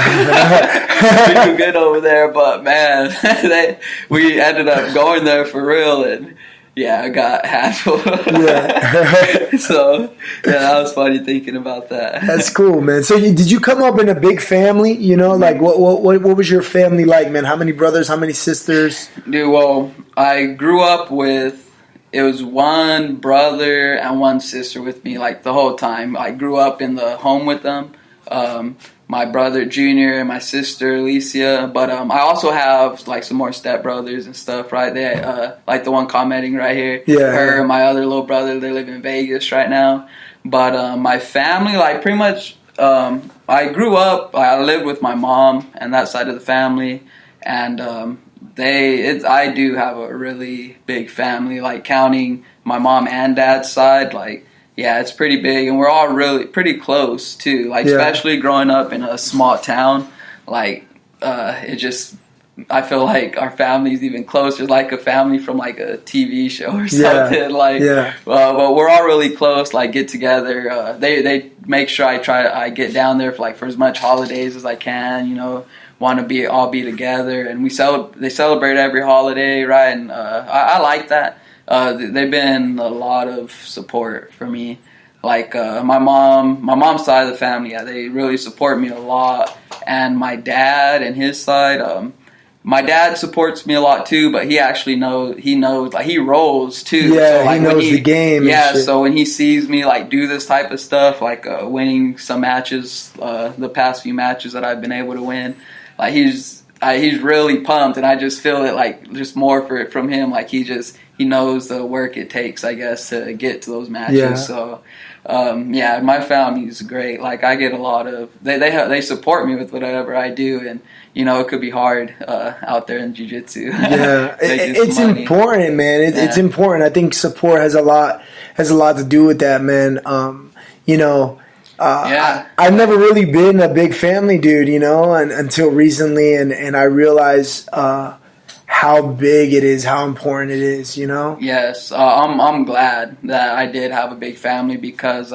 we do good over there. But, man, we ended up going there for real. And, yeah, I got handled. Yeah. So, yeah, that was funny thinking about that. That's cool, man. So, did you come up in a big family? You know, like what was your family like, man? How many brothers? How many sisters? Dude, well, I grew up with, it was one brother and one sister with me, like, the whole time. I grew up in the home with them. My brother Junior and my sister Alicia, but I also have like some more stepbrothers and stuff, right? They like the one commenting right here. Yeah. Her and my other little brother, they live in Vegas right now. But my family, like pretty much, I grew up. I lived with my mom and that side of the family, and I do have a really big family, like counting my mom and dad's side, like. Yeah, it's pretty big, and we're all really pretty close, too. Like, especially growing up in a small town, like, I feel like our family's even closer, like a family from, like, a TV show or something. But we're all really close, like, get together. They make sure I get down there for as much holidays as I can, you know, want to all be together. And they celebrate every holiday, right? And I like that. They've been a lot of support for me. Like my mom's side of the family, yeah, they really support me a lot. And my dad and his side, my dad supports me a lot too. But he actually knows, like he rolls too. Yeah, so, like, he knows the game. Yeah, and shit. So when he sees me like do this type of stuff, like winning some matches, the past few matches that I've been able to win, like he's really pumped, and I just feel it like just more from him. Like he knows the work it takes, I guess, to get to those matches. Yeah. So, my family's great. Like I get a lot of they support me with whatever I do, and you know it could be hard out there in jiu-jitsu. Yeah, it's important, man. It's important. I think support has a lot to do with that, man. You know. I've never really been a big family dude, you know, until recently, and I realized how big it is, how important it is, you know. Yes, I'm glad that I did have a big family, because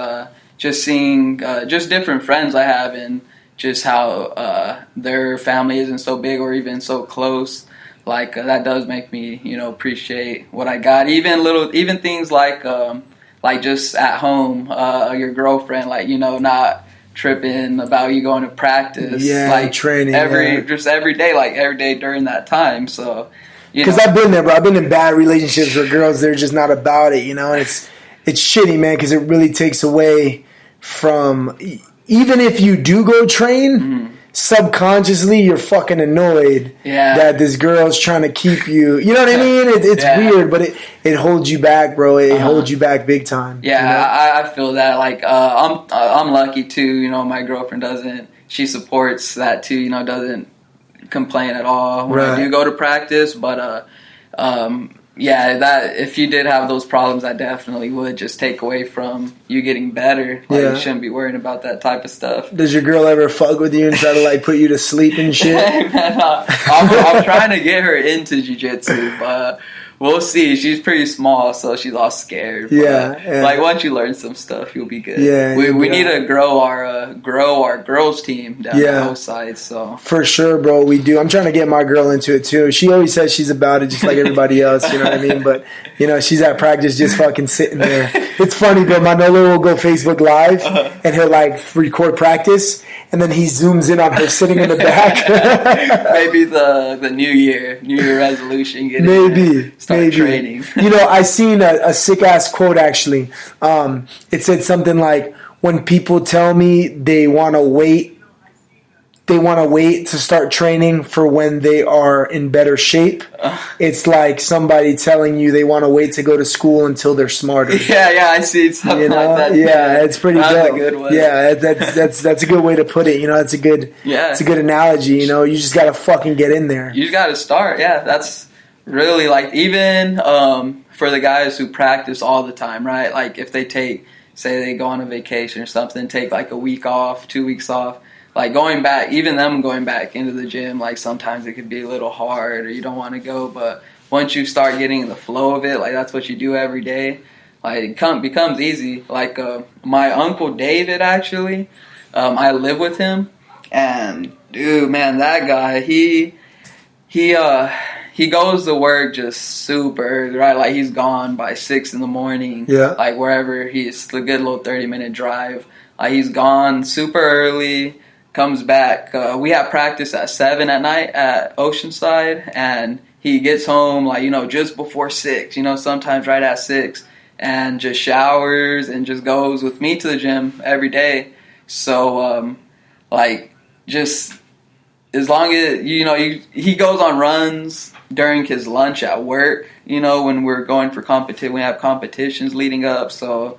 just seeing just different friends I have, and just how their family isn't so big or even so close. Like that does make me, you know, appreciate what I got. Even things like just at home, your girlfriend, like, you know, not tripping about you going to practice. Yeah, like training. Just every day, like every day during that time. So, because I've been there, bro. I've been in bad relationships with girls. They're just not about it, you know. And it's shitty, man, because it really takes away from, even if you do go train, subconsciously you're fucking annoyed that this girl's trying to keep you. You know what I mean? It's weird, but it holds you back, bro. It holds you back big time. Yeah, you know? I feel that. Like I'm lucky too. You know, my girlfriend doesn't. She supports that too. You know, doesn't complain at all when I do go to practice. But that if you did have those problems, I definitely would just take away from you getting better. Like, you shouldn't be worrying about that type of stuff. Does your girl ever fuck with you and try to like put you to sleep and shit? Man, I'm trying to get her into jiu-jitsu, but we'll see. She's pretty small, so she's all scared. But, like, once you learn some stuff, you'll be good. Yeah, we need to grow our girls team down on both sides. So for sure, bro, we do. I'm trying to get my girl into it too. She always says she's about it, just like everybody else. You know what I mean? But you know, she's at practice, just fucking sitting there. It's funny, bro. My Nolo will go Facebook Live and he'll like record practice, and then he zooms in on her sitting in the back. Maybe the New Year resolution. Start training. You know, I seen a sick ass quote actually. It said something like, "When people tell me they want to wait to start training for when they are in better shape, it's like somebody telling you they want to wait to go to school until they're smarter." Yeah, I see something like that. Yeah, it's pretty dope. That's a good one. Yeah, that's a good way to put it. You know, it's a good analogy. You know, you just gotta fucking get in there. You just gotta start. Yeah, that's really like even for the guys who practice all the time, right? Like if they say they go on a vacation or something, take like a week off, 2 weeks off. Like going back into the gym, like sometimes it could be a little hard or you don't want to go. But once you start getting in the flow of it, like that's what you do every day, like it becomes easy. Like my uncle David, actually, I live with him, and dude, man, that guy, he goes to work just super early, right? Like he's gone by 6 a.m. Yeah. Like wherever he's a good little 30-minute drive. Like he's gone super early, comes back. We have practice at 7 at night at Oceanside, and he gets home like, just before 6, sometimes right at 6, and just showers and just goes with me to the gym every day. So just as long as he goes on runs during his lunch at work, when we're going for competition, we have competitions leading up. So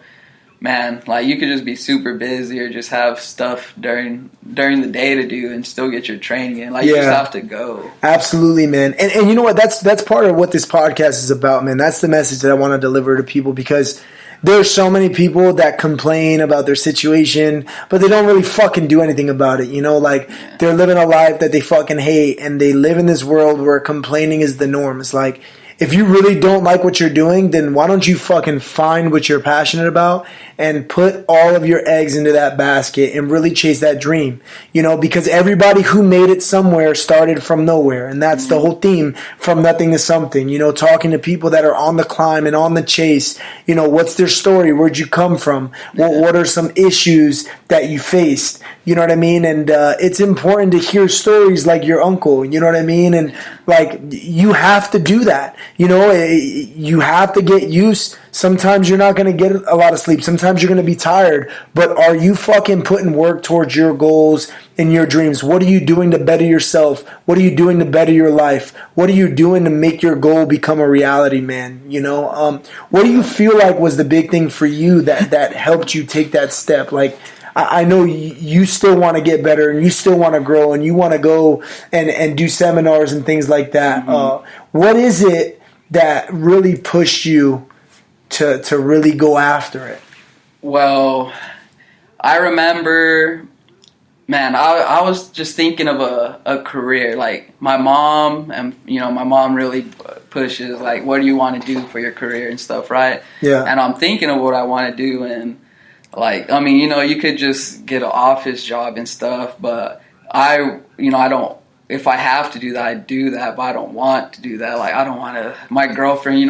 man, like you could just be super busy or just have stuff during the day to do and still get your training in. Like you just have to go. Absolutely, man. And you know what? That's part of what this podcast is about, man. That's the message that I want to deliver to people, because there's so many people that complain about their situation, but they don't really fucking do anything about it. Like they're living a life that they fucking hate, and they live in this world where complaining is the norm. It's like, if you really don't like what you're doing, then why don't you fucking find what you're passionate about and put all of your eggs into that basket and really chase that dream, because everybody who made it somewhere started from nowhere. And that's the whole theme, from nothing to something, talking to people that are on the climb and on the chase, what's their story? Where'd you come from? What are some issues that you faced? You know what I mean? And it's important to hear stories like your uncle, you know what I mean? And like, you have to do that. You have to get used. Sometimes you're not going to get a lot of sleep. Sometimes you're going to be tired. But are you fucking putting work towards your goals and your dreams? What are you doing to better yourself? What are you doing to better your life? What are you doing to make your goal become a reality, man? What do you feel like was the big thing for you that helped you take that step? Like, I know you still want to get better, and you still want to grow, and you want to go and do seminars and things like that. What is it that really pushed you to really go after it? Well, I remember, man, I was just thinking of a career. Like my mom, and my mom really pushes, like, what do you want to do for your career and stuff, right? Yeah. And I'm thinking of what I want to do, and like, I mean, you could just get an office job and stuff, but I don't, if I have to do that, I do that, but I don't want to do that. Like, I don't want to, my girlfriend,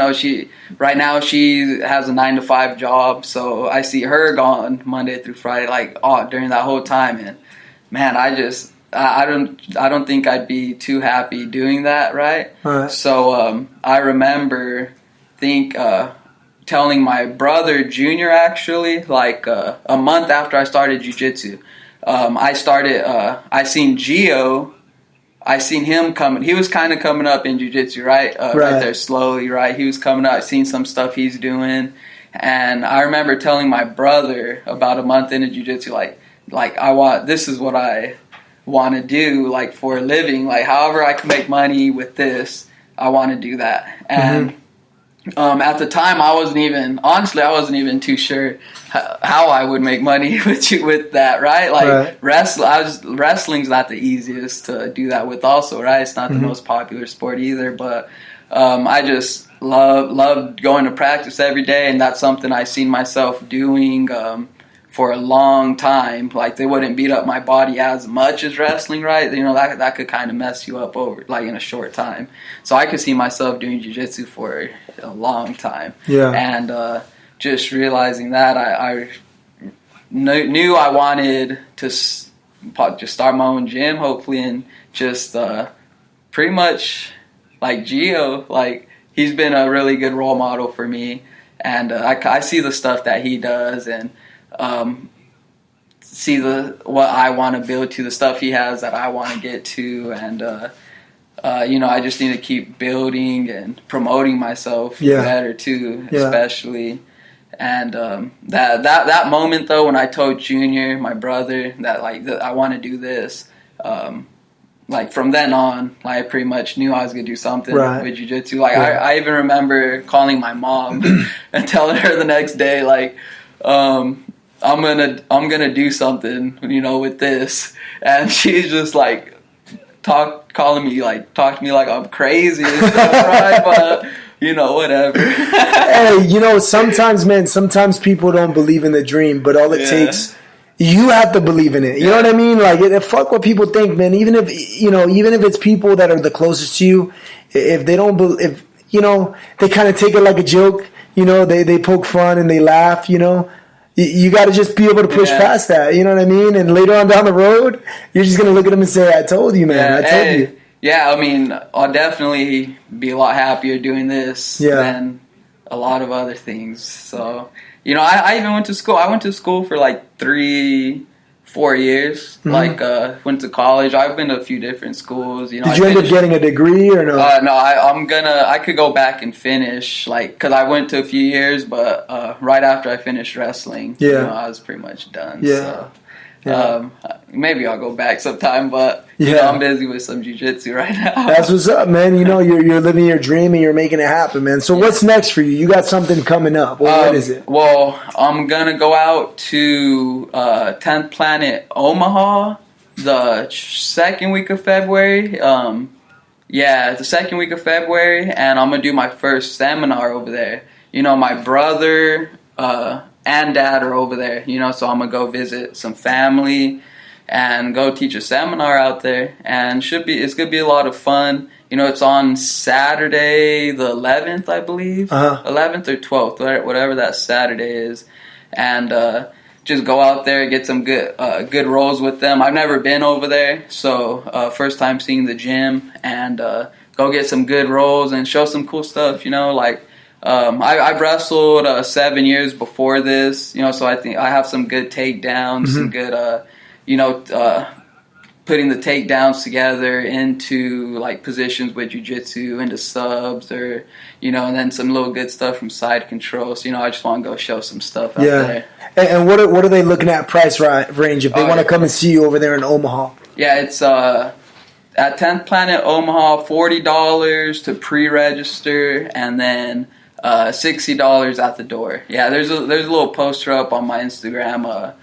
right now she has a 9-to-5 job, so I see her gone Monday through Friday, like, during that whole time, and man, I don't think I'd be too happy doing that, right? Right. So, I remember, telling my brother Junior, actually, like a month after I started Jiu Jitsu. I seen Gio. I seen him coming. He was kind of coming up in Jiu Jitsu, right? Right there slowly, right? He was coming up. I seen some stuff he's doing. And I remember telling my brother about a month into Jiu Jitsu, this is what I want to do, like, for a living. Like, however I can make money with this, I want to do that. And at the time, I wasn't even too sure how I would make money with that, right? Like, wrestling's not the easiest to do that with also, right? It's not the most popular sport either, but I just loved going to practice every day, and that's something I seen myself doing for a long time. Like, they wouldn't beat up my body as much as wrestling, right? That could kind of mess you up over, like, in a short time. So I could see myself doing jiu-jitsu for a long time. Yeah. And just realizing that, I knew I wanted to just start my own gym, hopefully, and just pretty much, like, Gio, like, he's been a really good role model for me. And I see the stuff that he does, and see what I want to build to, the stuff he has that I want to get to, and I just need to keep building and promoting myself better too, especially. And that moment though, when I told Junior, my brother, that I want to do this, like, from then on, like, I pretty much knew I was gonna do something with jiu-jitsu. Like, I even remember calling my mom and telling her the next day, like, I'm gonna do something, with this. And she's just like, talk to me like I'm crazy and stuff, right? But whatever. Hey, sometimes people don't believe in the dream, but all it takes, you have to believe in it. You know what I mean? Like, fuck what people think, man. Even if it's people that are the closest to you, if they don't believe, they kind of take it like a joke. They poke fun and they laugh. You got to just be able to push past that. You know what I mean? And later on down the road, you're just gonna look at them and say, "I told you, man. I told you." Yeah, I mean, I'll definitely be a lot happier doing this than a lot of other things. So, I even went to school. I went to school for like 3-4 years. Mm-hmm. Like, went to college. I've been to a few different schools. Did you end up getting a degree or no? No, I could go back and finish, because I went to a few years, but right after I finished wrestling, I was pretty much done. Yeah. So. Yeah. Maybe I'll go back sometime, but I'm busy with some jiu-jitsu right now. That's what's up, man. You're living your dream and you're making it happen, man. So what's next for you? You got something coming up. What is it? Well, I'm gonna go out to 10th Planet Omaha the second week of February. The second week of February, and I'm gonna do my first seminar over there. My brother and dad are over there, so I'm gonna go visit some family and go teach a seminar out there, and it's gonna be a lot of fun. It's on Saturday the 11th, I believe, 11th or 12th, whatever that Saturday is, and just go out there, get some good rolls with them. I've never been over there, so first time seeing the gym, and go get some good rolls and show some cool stuff. I've wrestled 7 years before this, so I think I have some good takedowns, some good, putting the takedowns together into like positions with jiu-jitsu, into subs, or and then some little good stuff from side control. So I just want to go show some stuff out there. And what are they looking at price range if they want to come and see you over there in Omaha? Yeah, it's at 10th Planet Omaha, $40 to pre-register, and then $60 at the door. Yeah, there's a little poster up on my Instagram.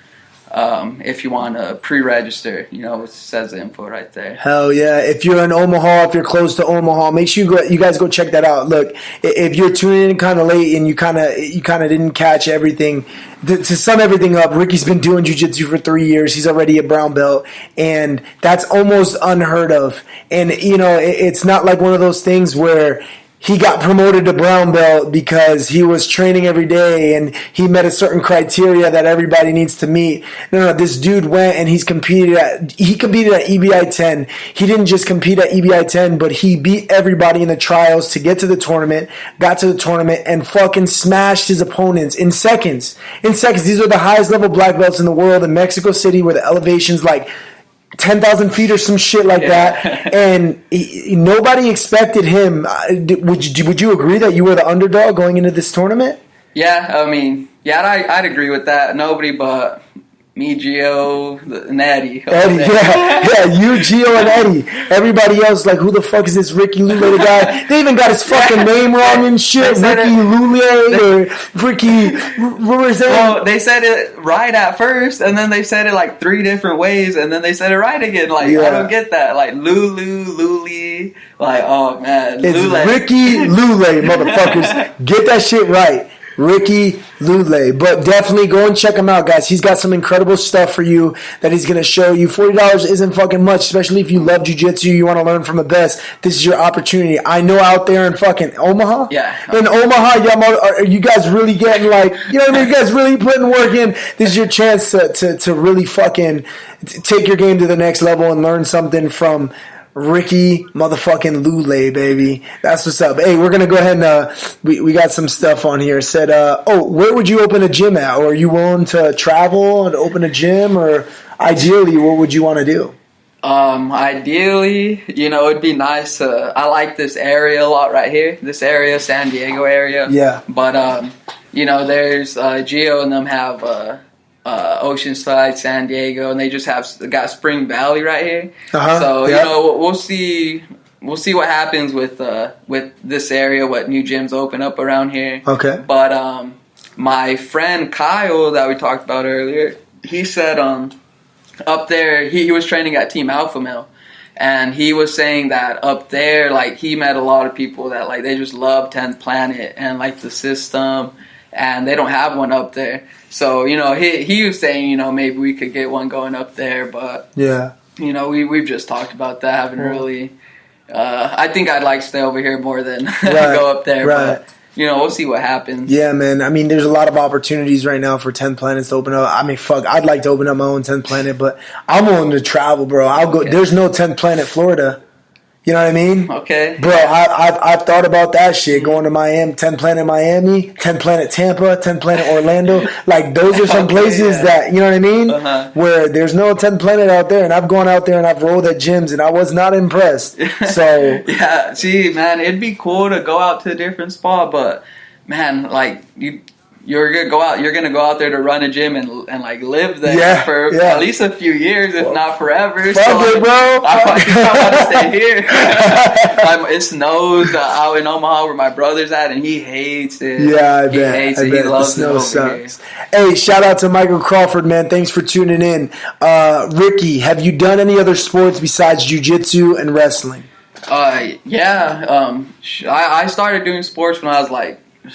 If you want to pre-register, it says the info right there. Hell yeah! If you're in Omaha, if you're close to Omaha, make sure you guys go check that out. Look, if you're tuning in kind of late and you kind of didn't catch everything, to sum everything up, Ricky's been doing jiu-jitsu for 3 years. He's already a brown belt, and that's almost unheard of. And it's not like one of those things where he got promoted to brown belt because he was training every day and he met a certain criteria that everybody needs to meet. No, this dude went and he competed at EBI 10. He didn't just compete at EBI 10, but he beat everybody in the trials to get to the tournament, got to the tournament, and fucking smashed his opponents in seconds. These are the highest level black belts in the world in Mexico City, where the elevation's like 10,000 feet or some shit like that, and nobody expected him. Would you agree that you were the underdog going into this tournament? Yeah, I mean, I'd agree with that. Nobody but me, Gio, and Eddie. You, Gio, and Eddie. Everybody else, like, who the fuck is this Ricky Lule guy? They even got his fucking name wrong and shit. Ricky Lule or Ricky. What was that? Well, they said it right at first, and then they said it like 3 different ways, and then they said it right again. Like, I don't get that. Like, Lule. Like, oh man, it's Lule. Ricky Lule, motherfuckers. Get that shit right. Ricky Lule. But definitely go and check him out, guys. He's got some incredible stuff for you that he's going to show you. $40 isn't fucking much, especially if you love jiu-jitsu, you want to learn from the best. This is your opportunity. I know out there in fucking Omaha. Yeah. In Omaha, are you guys really getting like, you know what I mean? You guys really putting work in. This is your chance to really fucking take your game to the next level and learn something from Ricky motherfucking Lule, baby. That's what's up. Hey, we're going to go ahead and we got some stuff on here. It said, where would you open a gym at? Or are you willing to travel and open a gym? Or ideally, what would you want to do? Ideally, it'd be nice. I like this area a lot right here. This area, San Diego area. Yeah. But, there's Gio and them have Oceanside, San Diego, and they just got Spring Valley right here. So we'll see what happens with this area, what new gyms open up around here. Okay. But my friend Kyle that we talked about earlier, he said up there he was training at Team Alpha Male, And he was saying that up there, like, he met a lot of people that, like, they just love 10th Planet and, like, the system, and they don't have one up there. So, you know, he was saying, you know, maybe we could get one going up there, but, yeah, you know, we've just talked about that. Haven't really, I think I'd like to stay over here more than go up there, but, you know, we'll see what happens. Yeah, man. I mean, there's a lot of opportunities right now for 10 planets to open up. I mean, fuck, I'd like to open up my own 10th planet, but I'm willing to travel, bro. I'll go. Okay. There's no 10th planet Florida. You know what I mean? Okay. Bro, I've thought about that shit. Going to Miami, 10th planet Miami, 10th planet Tampa, 10th planet Orlando. Like, those are some places that, you know what I mean? Where there's no 10th planet out there. And I've gone out there and I've rolled at gyms and I was not impressed. So. Yeah, see, man, it'd be cool to go out to a different spot, but, man, like, you're gonna go out there to run a gym and like live there for at least a few years, if not forever. Fuck it, bro. I want to stay here. It snows out in Omaha where my brother's at, and he hates it. Yeah, I bet. He hates it. He loves it over here. Hey, shout out to Michael Crawford, man. Thanks for tuning in. Ricky, have you done any other sports besides jiu-jitsu and wrestling? Yeah. I started doing sports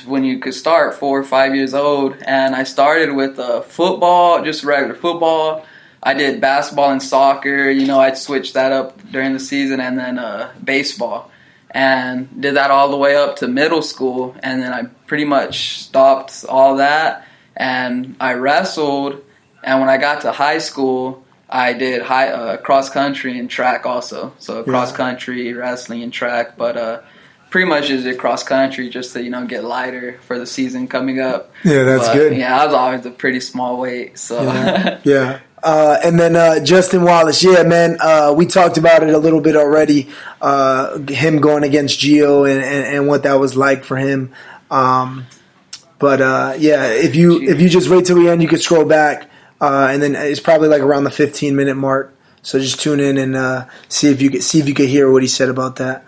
when you could start 4 or 5 years old, and I started with football, just regular football. I did basketball and soccer. You know, I'd switch that up during the season, and then baseball, and did that all the way up to middle school, and then I pretty much stopped all that, and I wrestled. And when I got to high school, I did cross country and track also. So cross country, wrestling, and track, but pretty much just did cross country just to, you know, get lighter for the season coming up. Yeah, that's good. Yeah, I was always a pretty small weight, so. Yeah. And then Justin Wallace, yeah, man, we talked about it a little bit already, him going against Gio and what that was like for him. But if you just wait till the end, you could scroll back, and then it's probably like around the 15-minute mark. So just tune in and see if you could hear what he said about that.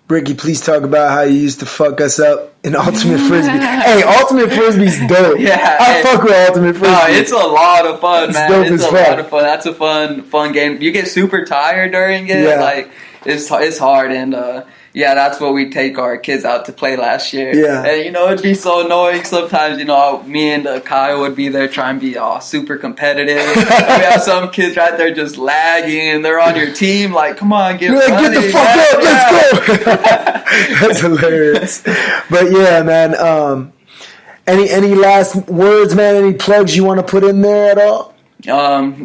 Ricky, please talk about how you used to fuck us up in Ultimate Frisbee. Hey, Ultimate Frisbee's dope. Yeah, I fuck with Ultimate Frisbee. No, it's a lot of fun, man. It's a lot of fun. That's a fun game. You get super tired during it. Yeah. Like, it's hard, and that's what we take our kids out to play last year. Yeah. And, you know, it'd be so annoying sometimes. You know, me and Kyle would be there trying to be super competitive. We have some kids right there just lagging, and they're on your team. Like, come on, get the fuck up, let's go. That's hilarious. But yeah, man. Any last words, man? Any plugs you want to put in there at all?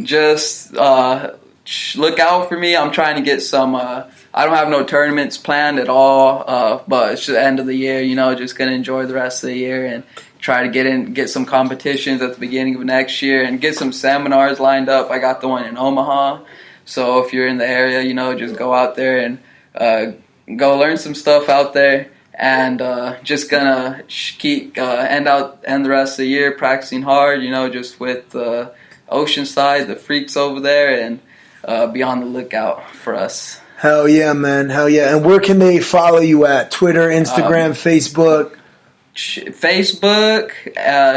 Just look out for me. I'm trying to get some. I don't have no tournaments planned at all, but it's the end of the year, you know, just going to enjoy the rest of the year and try to get some competitions at the beginning of next year and get some seminars lined up. I got the one in Omaha, so if you're in the area, you know, just go out there and go learn some stuff out there, and just going to keep end the rest of the year practicing hard, you know, just with Oceanside, the freaks over there, and be on the lookout for us. Hell yeah, man. Hell yeah. And where can they follow you at? Twitter, Instagram, Facebook? Facebook,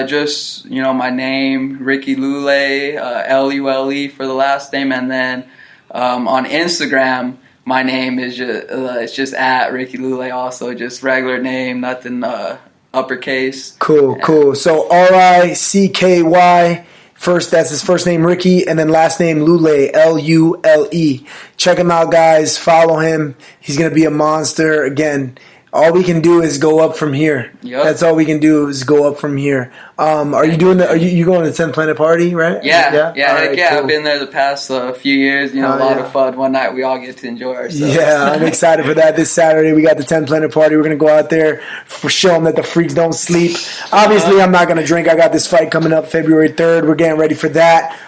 just, you know, my name, Ricky Lule, Lule for the last name. And then on Instagram, my name is it's just at Ricky Lule also, just regular name, nothing uppercase. Cool. So RICKY. First, that's his first name, Ricky, and then last name, Lule, Lule. Check him out, guys. Follow him. He's going to be a monster. Again, all we can do is go up from here. Yep. That's all we can do is go up from here. Are you going to the 10th Planet party, right? Yeah. Right, cool. I've been there the past few years. You know, a lot of fun. One night we all get to enjoy ourselves. Yeah, I'm excited for that. This Saturday we got the 10th Planet party. We're going to go out there show them that the freaks don't sleep. Obviously, I'm not going to drink. I got this fight coming up February 3rd. We're getting ready for that.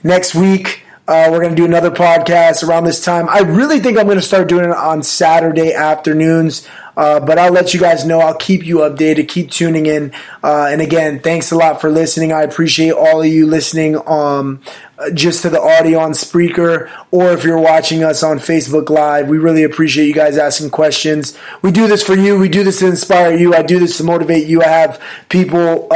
Next week, we're going to do another podcast around this time. I really think I'm going to start doing it on Saturday afternoons, but I'll let you guys know. I'll keep you updated. Keep tuning in. And again, thanks a lot for listening. I appreciate all of you listening just to the audio on Spreaker, or if you're watching us on Facebook Live. We really appreciate you guys asking questions. We do this for you. We do this to inspire you. I do this to motivate you. I have people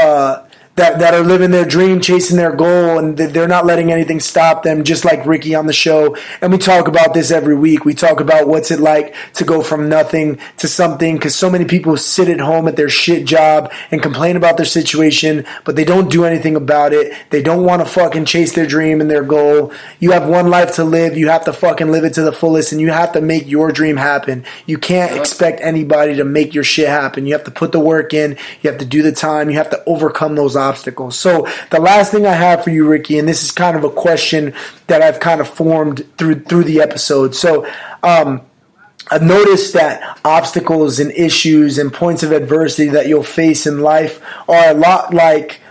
that are living their dream, chasing their goal, and they're not letting anything stop them, just like Ricky on the show. And we talk about this every week. We talk about what's it like to go from nothing to something, because so many people sit at home at their shit job and complain about their situation, but they don't do anything about it. They don't want to fucking chase their dream and their goal. You have one life to live. You have to fucking live it to the fullest, and you have to make your dream happen. You can't expect anybody to make your shit happen. You have to put the work in. You have to do the time. You have to overcome those obstacles. So the last thing I have for you, Ricky, and this is kind of a question that I've kind of formed through the episode. So I've noticed that obstacles and issues and points of adversity that you'll face in life are a lot like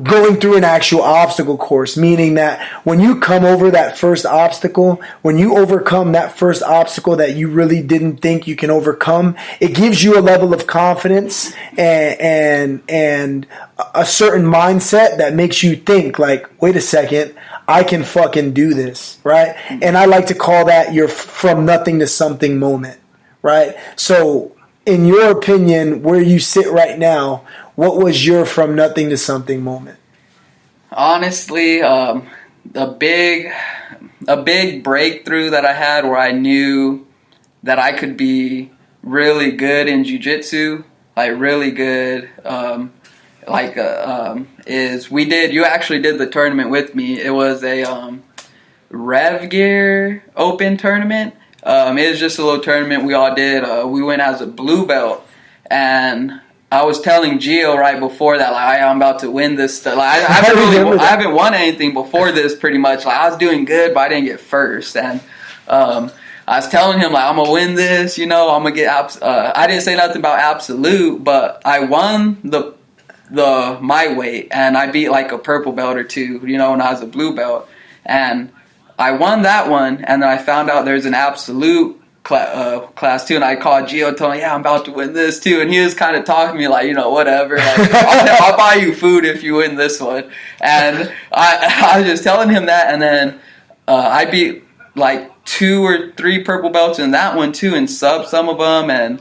going through an actual obstacle course, meaning that when you come over that first obstacle, when you overcome that first obstacle that you really didn't think you can overcome, it gives you a level of confidence and a certain mindset that makes you think like, wait a second, I can fucking do this, right? And I like to call that your from nothing to something moment, right? So in your opinion, where you sit right now, what was your from nothing to something moment? Honestly, a big breakthrough that I had where I knew that I could be really good in Jiu Jitsu, like really good, is you actually did the tournament with me. It was a Rev Gear Open tournament. It was just a little tournament we all did. We went as a blue belt, and I was telling Gio right before that, like, I'm about to win this stuff. Like, I haven't won anything before this, pretty much. Like, I was doing good, but I didn't get first. And I was telling him, like, I'm gonna win this. I'm gonna get. I didn't say nothing about absolute, but I won the my weight, and I beat like a purple belt or two. When I was a blue belt, and I won that one, and then I found out there's an absolute class 2, and I called Gio, told him, yeah, I'm about to win this too, and he was kind of talking to me like, whatever, like, I'll buy you food if you win this one. And I was just telling him that, and then I beat like 2 or 3 purple belts in that one too, and subbed some of them, and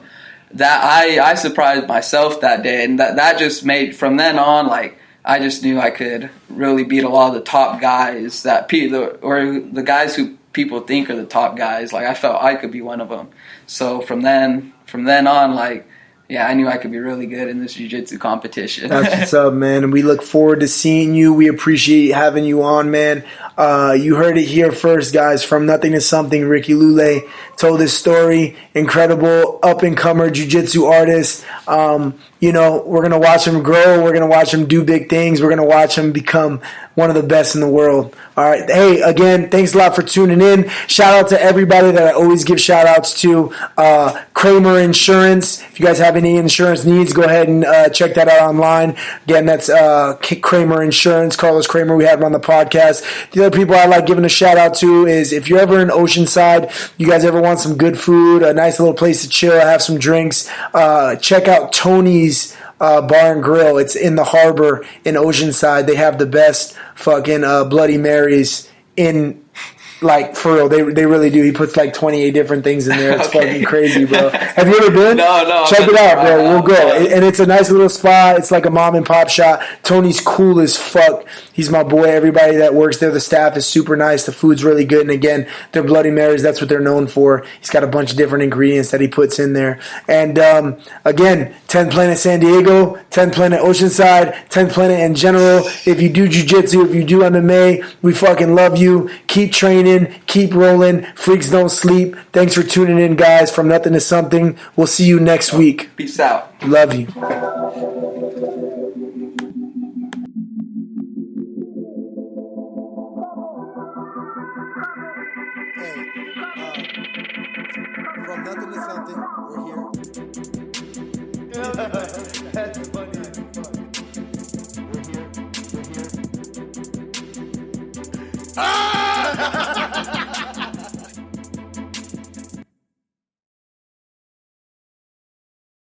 that I surprised myself that day, and that just made, from then on, like, I just knew I could really beat a lot of the top guys the guys who people think are the top guys. Like, I felt I could be one of them. So from then on, like, yeah, I knew I could be really good in this jiu-jitsu competition. That's what's up, man. And we look forward to seeing you. We appreciate having you on, man. You heard it here first, guys. From nothing to something, Ricky Lule told his story. Incredible up-and-comer jiu-jitsu artist. We're going to watch him grow. We're going to watch him do big things. We're going to watch him become one of the best in the world. All right. Hey, again, thanks a lot for tuning in. Shout out to everybody that I always give shout outs to. Kramer Insurance. If you guys have any insurance needs, go ahead and check that out online. Again, that's Kramer Insurance. Carlos Kramer, we had him on the podcast. The other people I like giving a shout out to is if you're ever in Oceanside, you guys ever want some good food, a nice little place to chill, have some drinks, check out Tony's Bar and Grill. It's in the harbor in Oceanside. They have the best fucking Bloody Marys in, like, for real. They really do. He puts like 28 different things in there. It's fucking crazy, bro. Have you ever been? No. Check it out, bro. We'll go. And it's a nice little spot. It's like a mom and pop shop. Tony's cool as fuck. He's my boy. Everybody that works there, the staff is super nice. The food's really good. And again, their Bloody Marys, that's what they're known for. He's got a bunch of different ingredients that he puts in there. And again, 10th Planet San Diego, 10th Planet Oceanside, 10th Planet in general. If you do jiu-jitsu, if you do MMA, we fucking love you. Keep training. Keep rolling. Freaks don't sleep. Thanks for tuning in, guys. From nothing to something. We'll see you next week. Peace out. Love you. From nothing to something, we're here. That's funny as fuck. We're here.